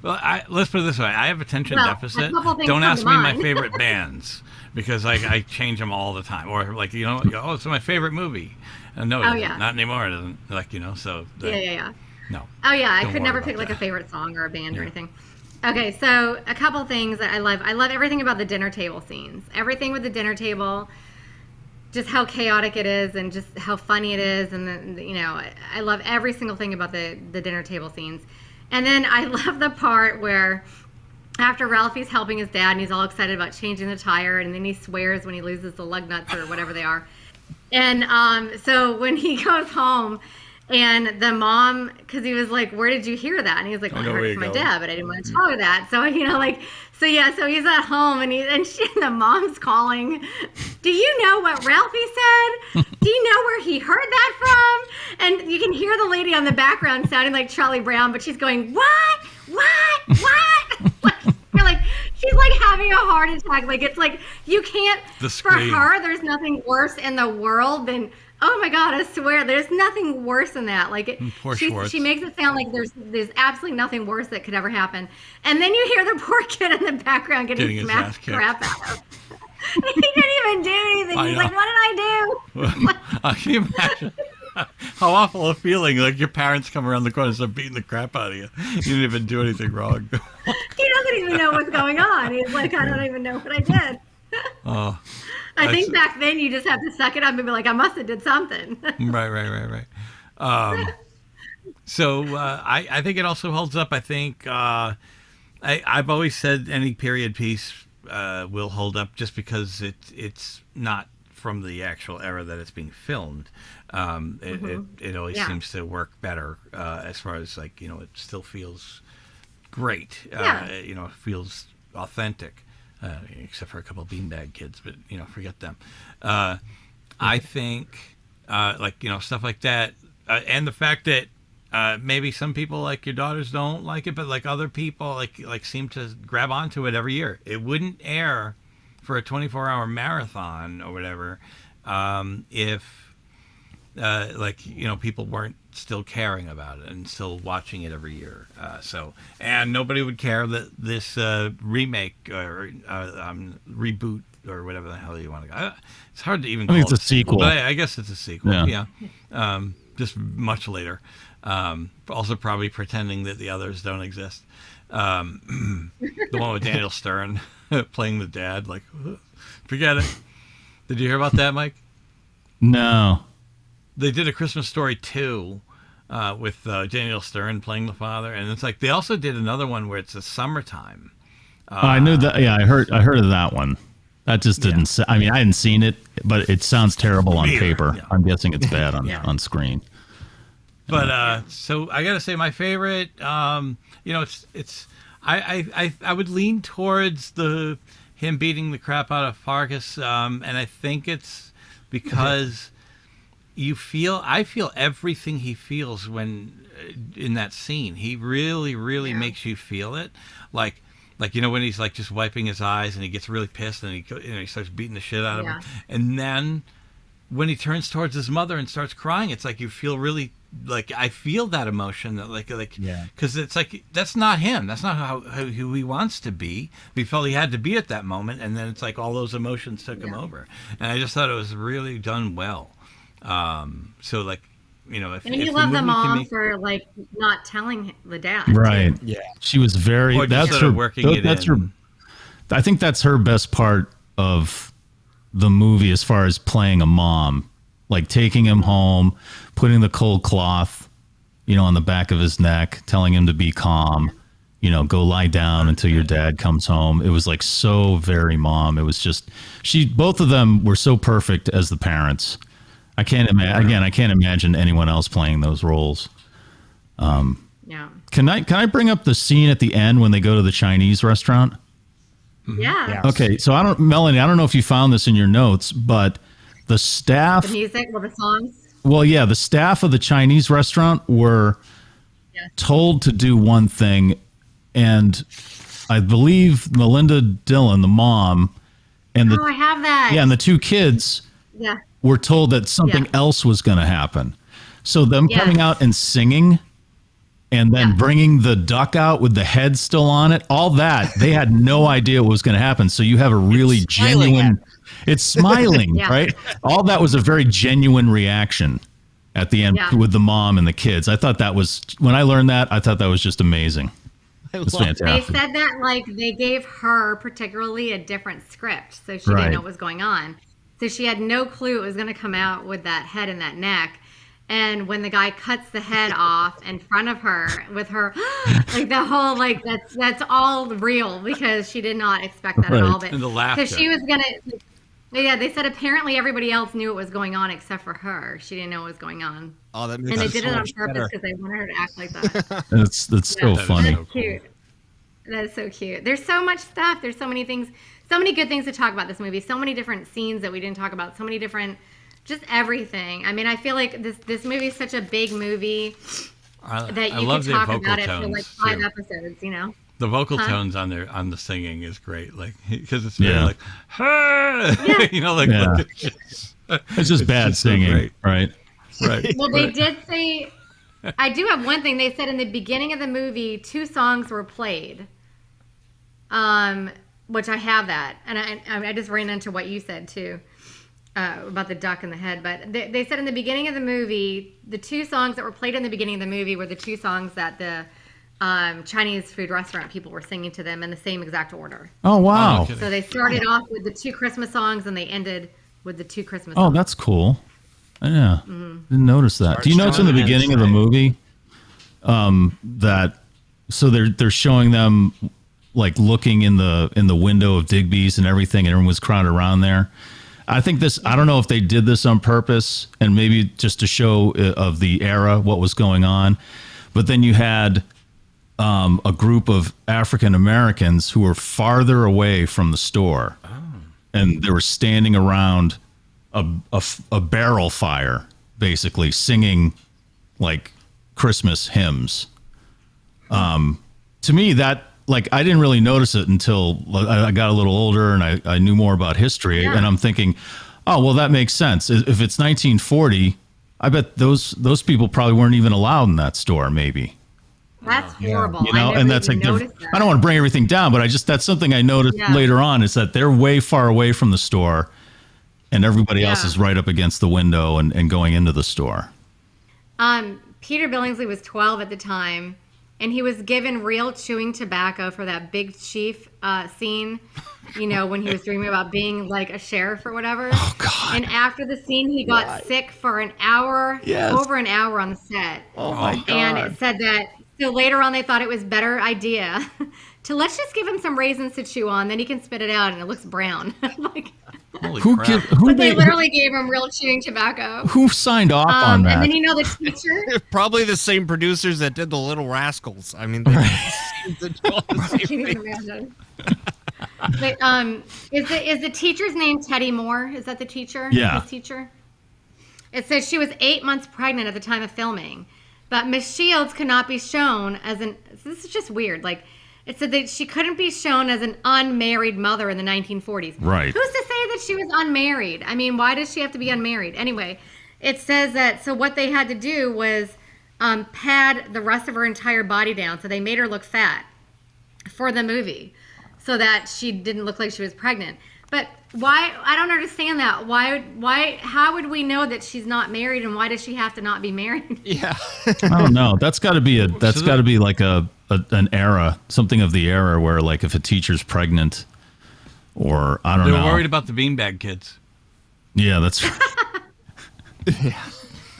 Well, let's put it this way: I have attention deficit. Don't ask me my favorite bands because I change them all the time. Or like oh, it's my favorite movie. No, it isn't. Not anymore. It doesn't. Like so. Yeah. No. Oh yeah, I could never pick like a favorite song or a band or anything. Okay, so a couple things that I love. I love everything about the dinner table scenes. Everything with the dinner table, just how chaotic it is and just how funny it is. And then, I love every single thing about the dinner table scenes. And then I love the part where after Ralphie's helping his dad and he's all excited about changing the tire and then he swears when he loses the lug nuts or whatever they are. And so when he goes home, and the mom, because he was like, where did you hear that? And he was like, well, I heard it from my dad, but I didn't want to tell her that. So, so he's at home and the mom's calling. Do you know what Ralphie said? Do you know where he heard that from? And you can hear the lady on the background sounding like Charlie Brown, but she's going, what? You're like, she's like having a heart attack. Like, it's like, you can't, for her, there's nothing worse in the world than, oh my God, I swear, there's nothing worse than that. Like, she makes it sound like there's absolutely nothing worse that could ever happen. And then you hear the poor kid in the background getting smacked crap out of. He didn't even do anything. He's like, what did I do? Can you imagine how awful a feeling? Like your parents come around the corner and start beating the crap out of you. You didn't even do anything wrong. He doesn't even know what's going on. He's like, I don't even know what I did. Oh. I think back then you just have to suck it up and be like, I must have did something. Right. So I think it also holds up. I think I've always said any period piece will hold up just because it's not from the actual era that it's being filmed. It always seems to work better as far as like, it still feels great. It feels authentic. Except for a couple of beanbag kids, but forget them. I think stuff like that, and the fact that maybe some people like your daughters don't like it, but like other people like seem to grab onto it every year. It wouldn't air for a 24-hour marathon or whatever if people weren't still caring about it and still watching it every year. And nobody would care that this remake or reboot or whatever the hell you want to go. It's hard to even call it's a sequel. But I guess it's a sequel. Yeah. Just much later. Also probably pretending that the others don't exist. The one with Daniel Stern playing the dad. Like, forget it. Did you hear about that, Mike? No. They did A Christmas Story 2 with Daniel Stern playing the father, and it's like they also did another one where it's a summertime. I knew that. Yeah, I heard of that one. That just didn't. I mean, I hadn't seen it, but it sounds terrible on paper. Yeah. I'm guessing it's bad on screen. But so I gotta say, my favorite. It's. I would lean towards him beating the crap out of Farkas, and I think it's because. I feel everything he feels when in that scene. He really, really makes you feel it. Like when he's like just wiping his eyes and he gets really pissed and he starts beating the shit out of him. And then when he turns towards his mother and starts crying, it's like you feel really like I feel that emotion because it's like that's not him. That's not who he wants to be. He felt he had to be at that moment, and then it's like all those emotions took him over. And I just thought it was really done well. So like, if and you love the mom for like not telling the dad, right? Too. Yeah, she was very. That's her. That's her. I think that's her best part of the movie, as far as playing a mom, like taking him home, putting the cold cloth, on the back of his neck, telling him to be calm. Go lie down until your dad comes home. It was like so very mom. It was just both of them were so perfect as the parents. I can't imagine anyone else playing those roles. Yeah. Can I bring up the scene at the end when they go to the Chinese restaurant? Yeah. Yes. Okay, so Melanie, I don't know if you found this in your notes, but the staff, The music, well, the songs. well, yeah, the staff of the Chinese restaurant were Yes. told to do one thing, and I believe Melinda Dillon, the mom, and Oh, I have that. and the two kids Yeah. were told that something Yeah. else was going to happen. So them Yeah. coming out and singing and then Yeah. bringing the duck out with the head still on it, all that, they had no idea what was going to happen. So you have a really genuine, it's smiling, Yeah. right? All that was a very genuine reaction at the end Yeah. with the mom and the kids. I thought that was, when I learned that, I thought that was just amazing. It's They fantastic. said that like they gave her particularly a different script, so she Right. didn't know what was going on. So she had no clue it was going to come out with that head and that neck. And when the guy cuts the head off in front of her with her, like the whole like that's all real because she did not expect that at all. But And the laughter. because she was gonna, yeah, they said apparently everybody else knew what was going on except for her. She didn't know what was going on, Oh, that makes and they it did so it on much purpose better. because they wanted her to act like that. That's so Yeah. funny. That's cute. That is so cute. There's so much stuff. There's so many things, so many good things to talk about this movie. So many different scenes that we didn't talk about. So many different, just everything. I mean, I feel like this movie is such a big movie that I you love could their talk vocal about it for tones, like 5 too. episodes. You know. The vocal Huh? tones on the singing is great, like because it's very Yeah. like, "Hey!" you know, like Yeah. It's just bad just so singing, great. right? right. Well, they did say. I do have one thing. They said in the beginning of the movie, 2 songs were played. Which I have that, and I just ran into what you said too. About the duck and the head, but they said in the beginning of the movie, the 2 songs that were played in the beginning of the movie were the 2 songs that the Chinese food restaurant people were singing to them in the same exact order. Oh, wow. Oh, okay. So they started off with the 2 Christmas songs and they ended with the 2 Christmas Oh, songs. that's cool. Yeah, Mm-hmm. didn't notice that. Do you notice in the strong beginning of the movie that so they're showing them like looking in the window of Digby's and everything, and everyone was crowded around there. I think this. I don't know if they did this on purpose and maybe just to show of the era what was going on, but then you had a group of African Americans who were farther away from the store, and they were standing around a barrel fire, basically singing like Christmas hymns. To me, that like I didn't really notice it until I got a little older and I knew more about history, and I'm thinking, oh well, that makes sense. If it's 1940, I bet those people probably weren't even allowed in that store, maybe. That's horrible. You know, I never and that's even like noticed that. I don't want to bring everything down, but that's something I noticed Yeah. later on is that they're way far away from the store, and everybody else Yeah. is right up against the window and going into the store. Peter Billingsley was 12 at the time, and he was given real chewing tobacco for that Big Chief scene, you know, when he was dreaming about being like a sheriff or whatever. Oh God! And after the scene, he got sick for an hour, Yes. over an hour on the set. Oh my God! And it said that, so later on they thought it was better idea to let's just give him some raisins to chew on, then he can spit it out and it looks brown. Like, Holy Who crap. give, who but they made, literally gave him real chewing tobacco. who signed off on that? And then you know the teacher. Probably the same producers that did The Little Rascals. I mean, they seem to do all the I same can't even things. imagine. But is the teacher's name Teddy Moore? Is that the teacher? Yeah. His teacher. It says she was 8 months pregnant at the time of filming, but Miss Shields could not be shown as an. This is just weird. Like it said that she couldn't be shown as an unmarried mother in the 1940s. Right. Who's to say that she was unmarried? I mean, why does she have to be unmarried? Anyway, it says that so what they had to do was pad the rest of her entire body down, so they made her look fat for the movie so that she didn't look like she was pregnant. But why? I don't understand that. Why? How would we know that she's not married, and why does she have to not be married? Yeah. I don't know. That's got to be like an era, something of the era where like if a teacher's pregnant, or I don't They know. were worried about the beanbag kids. Yeah, that's.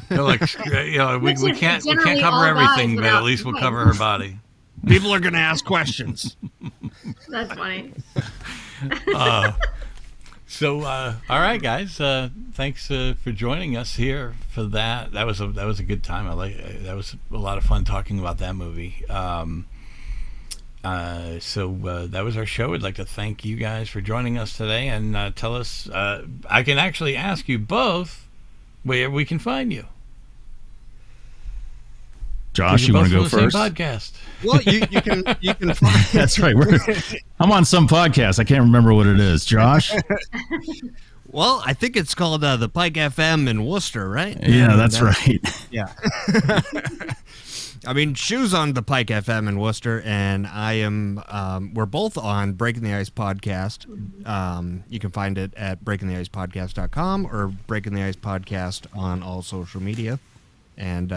They're like, you know, we Which is can't generally cover all everything, guys but at without least we'll kids. cover her body. People are going to ask questions. That's funny. So, all right, guys. Thanks for joining us here for that. That was a good time. That was a lot of fun talking about that movie. So that was our show. I'd like to thank you guys for joining us today and tell us. I can actually ask you both where we can find you. Josh, you want to go first? Same podcast. Well, you can find. That's right. I'm on some podcast. I can't remember what it is. Josh? Well, I think it's called the Pike FM in Worcester, right? Yeah, that's right. Yeah. I mean, Hsu's on the Pike FM in Worcester, and I am. We're both on Breaking the Ice podcast. You can find it at breakingtheicepodcast.com or Breaking the Ice podcast on all social media. And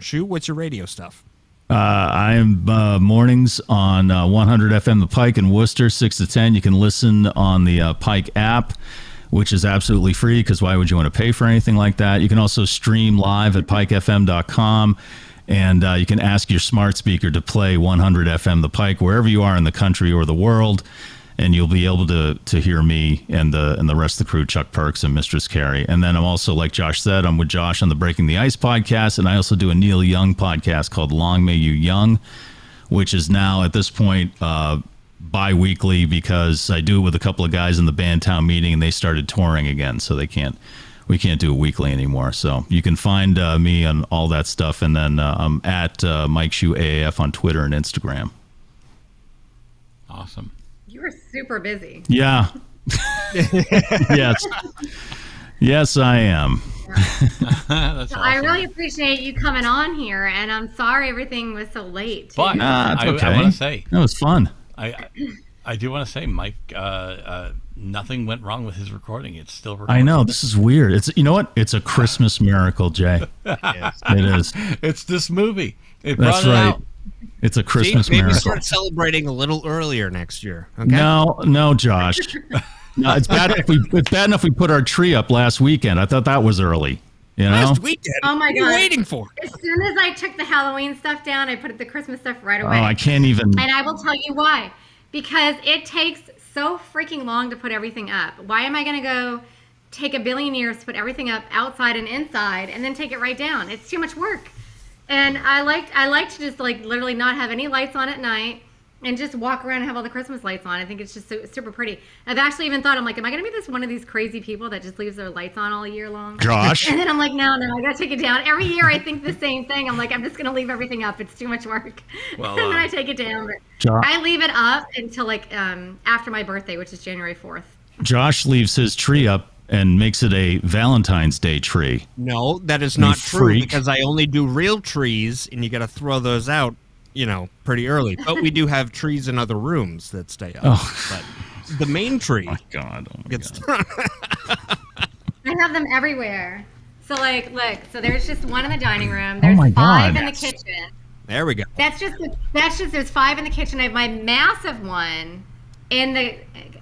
Hsu, what's your radio stuff? I'm mornings on 100 FM The Pike in Worcester, 6 to 10. You can listen on the Pike app, which is absolutely free because why would you want to pay for anything like that? You can also stream live at pikefm.com, and you can ask your smart speaker to play 100 FM The Pike wherever you are in the country or the world, and you'll be able to hear me and the rest of the crew, Chuck Perks and Mistress Carrie. And then I'm also, like Josh said, I'm with Josh on the Breaking the Ice podcast, and I also do a Neil Young podcast called Long May You Young, which is now at this point bi-weekly because I do it with a couple of guys in the Bandtown meeting, and they started touring again, so we can't do it weekly anymore. So you can find me on all that stuff, and then I'm at Mike Hsu AAF on Twitter and Instagram. Awesome. You were super busy. Yeah. Yes, I am. That's So awesome. I really appreciate you coming on here, and I'm sorry everything was so late. too. But It's okay. I want to say That was fun. I do want to say, Mike, nothing went wrong with his recording. It's still recording. I know, this is weird. You know what? It's a Christmas miracle, Jay. Yes. It is. It's this movie. It That's brought it right. out. It's a Christmas Maybe miracle. start celebrating a little earlier next year. Okay? No, Josh. No, it's bad enough we put our tree up last weekend. I thought that was early. You know? Last weekend. Oh my what are you God. waiting for? As soon as I took the Halloween stuff down, I put the Christmas stuff right away. Oh, I can't even. And I will tell you why. Because it takes so freaking long to put everything up. Why am I going to go take a billion years to put everything up outside and inside and then take it right down? It's too much work. And I like to just like literally not have any lights on at night and just walk around and have all the Christmas lights on. I think it's just super pretty. I've actually even thought, I'm like, am I going to be one of these crazy people that just leaves their lights on all year long? Josh. And then I'm like, no, I got to take it down. Every year I think the same thing. I'm like, I'm just going to leave everything up. It's too much work. Well, and then I take it down. But Josh. I leave it up until like after my birthday, which is January 4th. Josh leaves his tree up and makes it a Valentine's Day tree. No, that is not true freak. because I only do real trees, and you got to throw those out, pretty early. But we do have trees in other rooms that stay up. Oh. But the main tree God. gets I have them everywhere. So like, look, so there's just one in the dining room. There's my 5 God. in the kitchen. There we go. That's just there's 5 in the kitchen. I have my massive one in the.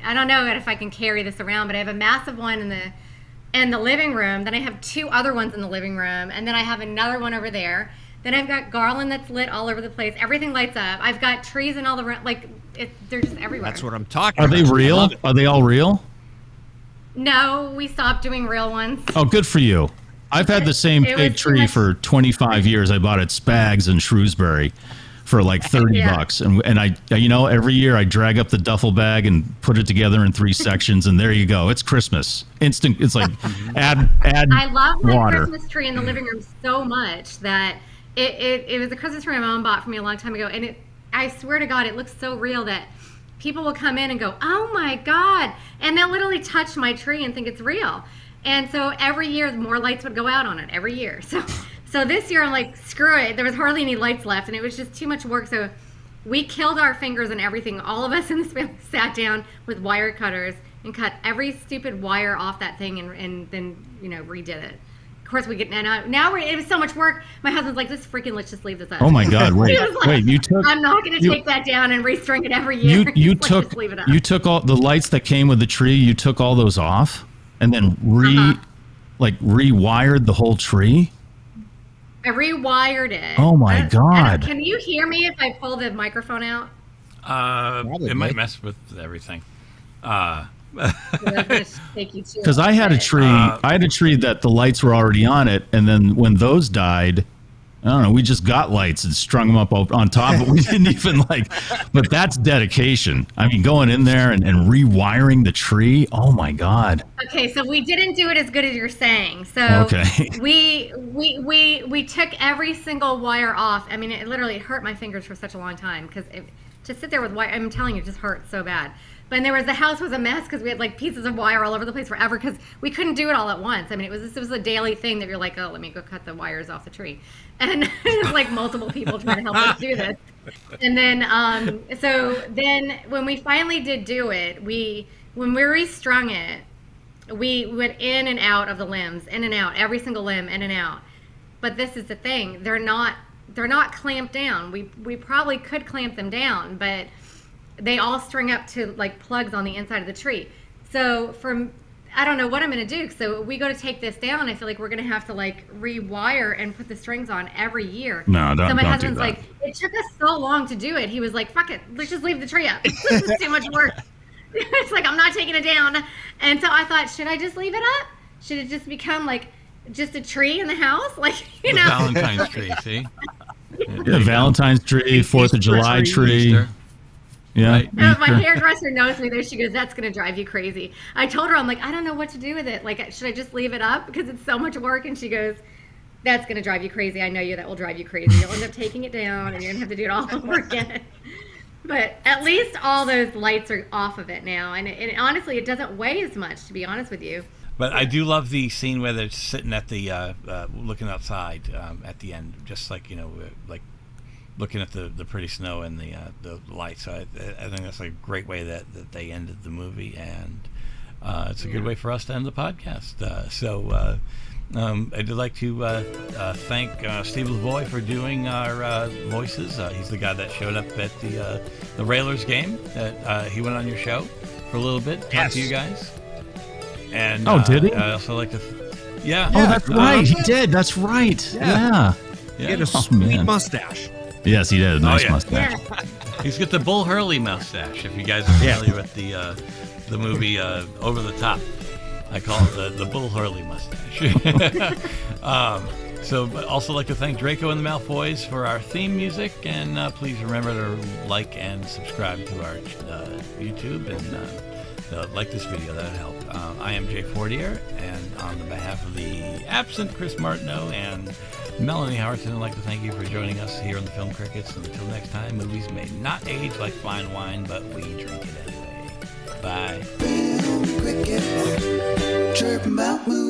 I don't know if I can carry this around, but I have a massive one in the living room. Then I have 2 other ones in the living room, and then I have another one over there. Then I've got garland that's lit all over the place. Everything lights up. I've got trees in all the room. Like they're just everywhere. That's what I'm talking Are about. they real? Are they all real? No, we stopped doing real ones. Oh, good for you. I've had the same It fake was too tree much- for 25 years. I bought it at Spags in Shrewsbury for like $30. Yeah. And I, every year I drag up the duffel bag and put it together in 3 sections, and there you go. It's Christmas. Instant. It's like add I love my water. Christmas tree in the living room so much that it was a Christmas tree my mom bought for me a long time ago, and I swear to God, it looks so real that people will come in and go, "Oh my God," and they'll literally touch my tree and think it's real. And so every year, more lights would go out on it every year. So this year, I'm like, screw it. There was hardly any lights left, and it was just too much work. So we killed our fingers and everything. All of us in this family sat down with wire cutters and cut every stupid wire off that thing and then, redid it. Of course, we get now it was so much work. My husband's like, let's just leave this up. Oh my God! Wait, He was like, wait! You took. I'm not going to take that down and restring it every year. You Let's took. just leave it up. You took all the lights that came with the tree. You took all those off, and then rewired the whole tree. I rewired it. Oh my God! Can you hear me if I pull the microphone out? It might mess with everything. Because I had a tree. I had a tree that the lights were already on it, and then when those died, I don't know. We just got lights and strung them up on top, but we didn't even but that's dedication. I mean, going in there and rewiring the tree. Oh my God. Okay, so we didn't do it as good as you're saying. So okay. we took every single wire off. I mean, it literally hurt my fingers for such a long time because to sit there with wire, I'm telling you, it just hurt so bad. But the house was a mess because we had like pieces of wire all over the place forever because we couldn't do it all at once. I mean, it was a daily thing that you're like, oh, let me go cut the wires off the tree. And it was like multiple people trying to help us do this. And then, so then when we finally did do it, when we restrung it, we went in and out of the limbs, in and out, every single limb, in and out. But this is the thing, they're not clamped down. We probably could clamp them down, but they all string up to like plugs on the inside of the tree. So I don't know what I'm going to do. So we go to take this down. I feel like we're going to have to like rewire and put the strings on every year. No, don't. So my don't husband's do that. like, it took us so long to do it. He was like, fuck it, let's just leave the tree up. This is too much work. It's like, I'm not taking it down. And so I thought, should I just leave it up? Should it just become like just a tree in the house? Like, the Valentine's tree, see? Yeah, Valentine's tree, 4th of July tree. Easter. Yeah. Right. My hairdresser knows me there. She goes, that's going to drive you crazy. I told her, I'm like, I don't know what to do with it. Like, should I just leave it up because it's so much work? And she goes, that's going to drive you crazy. I know you. That will drive you crazy. You'll end up taking it down and you're going to have to do it all over again. But at least all those lights are off of it now. And honestly, it doesn't weigh as much, to be honest with you. But I do love the scene where they're sitting at the, looking outside at the end, just like, like looking at the pretty snow and the lights. So I think that's a great way that they ended the movie, and it's a good way for us to end the podcast. I'd like to thank Steve Lavoie for doing our voices. He's the guy that showed up at the Railers game. He went on your show for a little bit, talked to you guys. And did he? I also like to, yeah. Oh, that's right. He did. That's right. Yeah. He had a sweet mustache. Yes, he did. A nice mustache. Yeah. He's got the Bull Hurley mustache. If you guys are familiar with the movie Over the Top, I call it the Bull Hurley mustache. So also like to thank Draco and the Malfoys for our theme music, and please remember to like and subscribe to our YouTube, and like this video, that would help. I am Jay Fortier, and on the behalf of the absent Chris Martineau and Melanie Howerton, I'd like to thank you for joining us here on the Film Crickets. And until next time, movies may not age like fine wine, but we drink it anyway. Bye. Film Cricket, chirping about movies.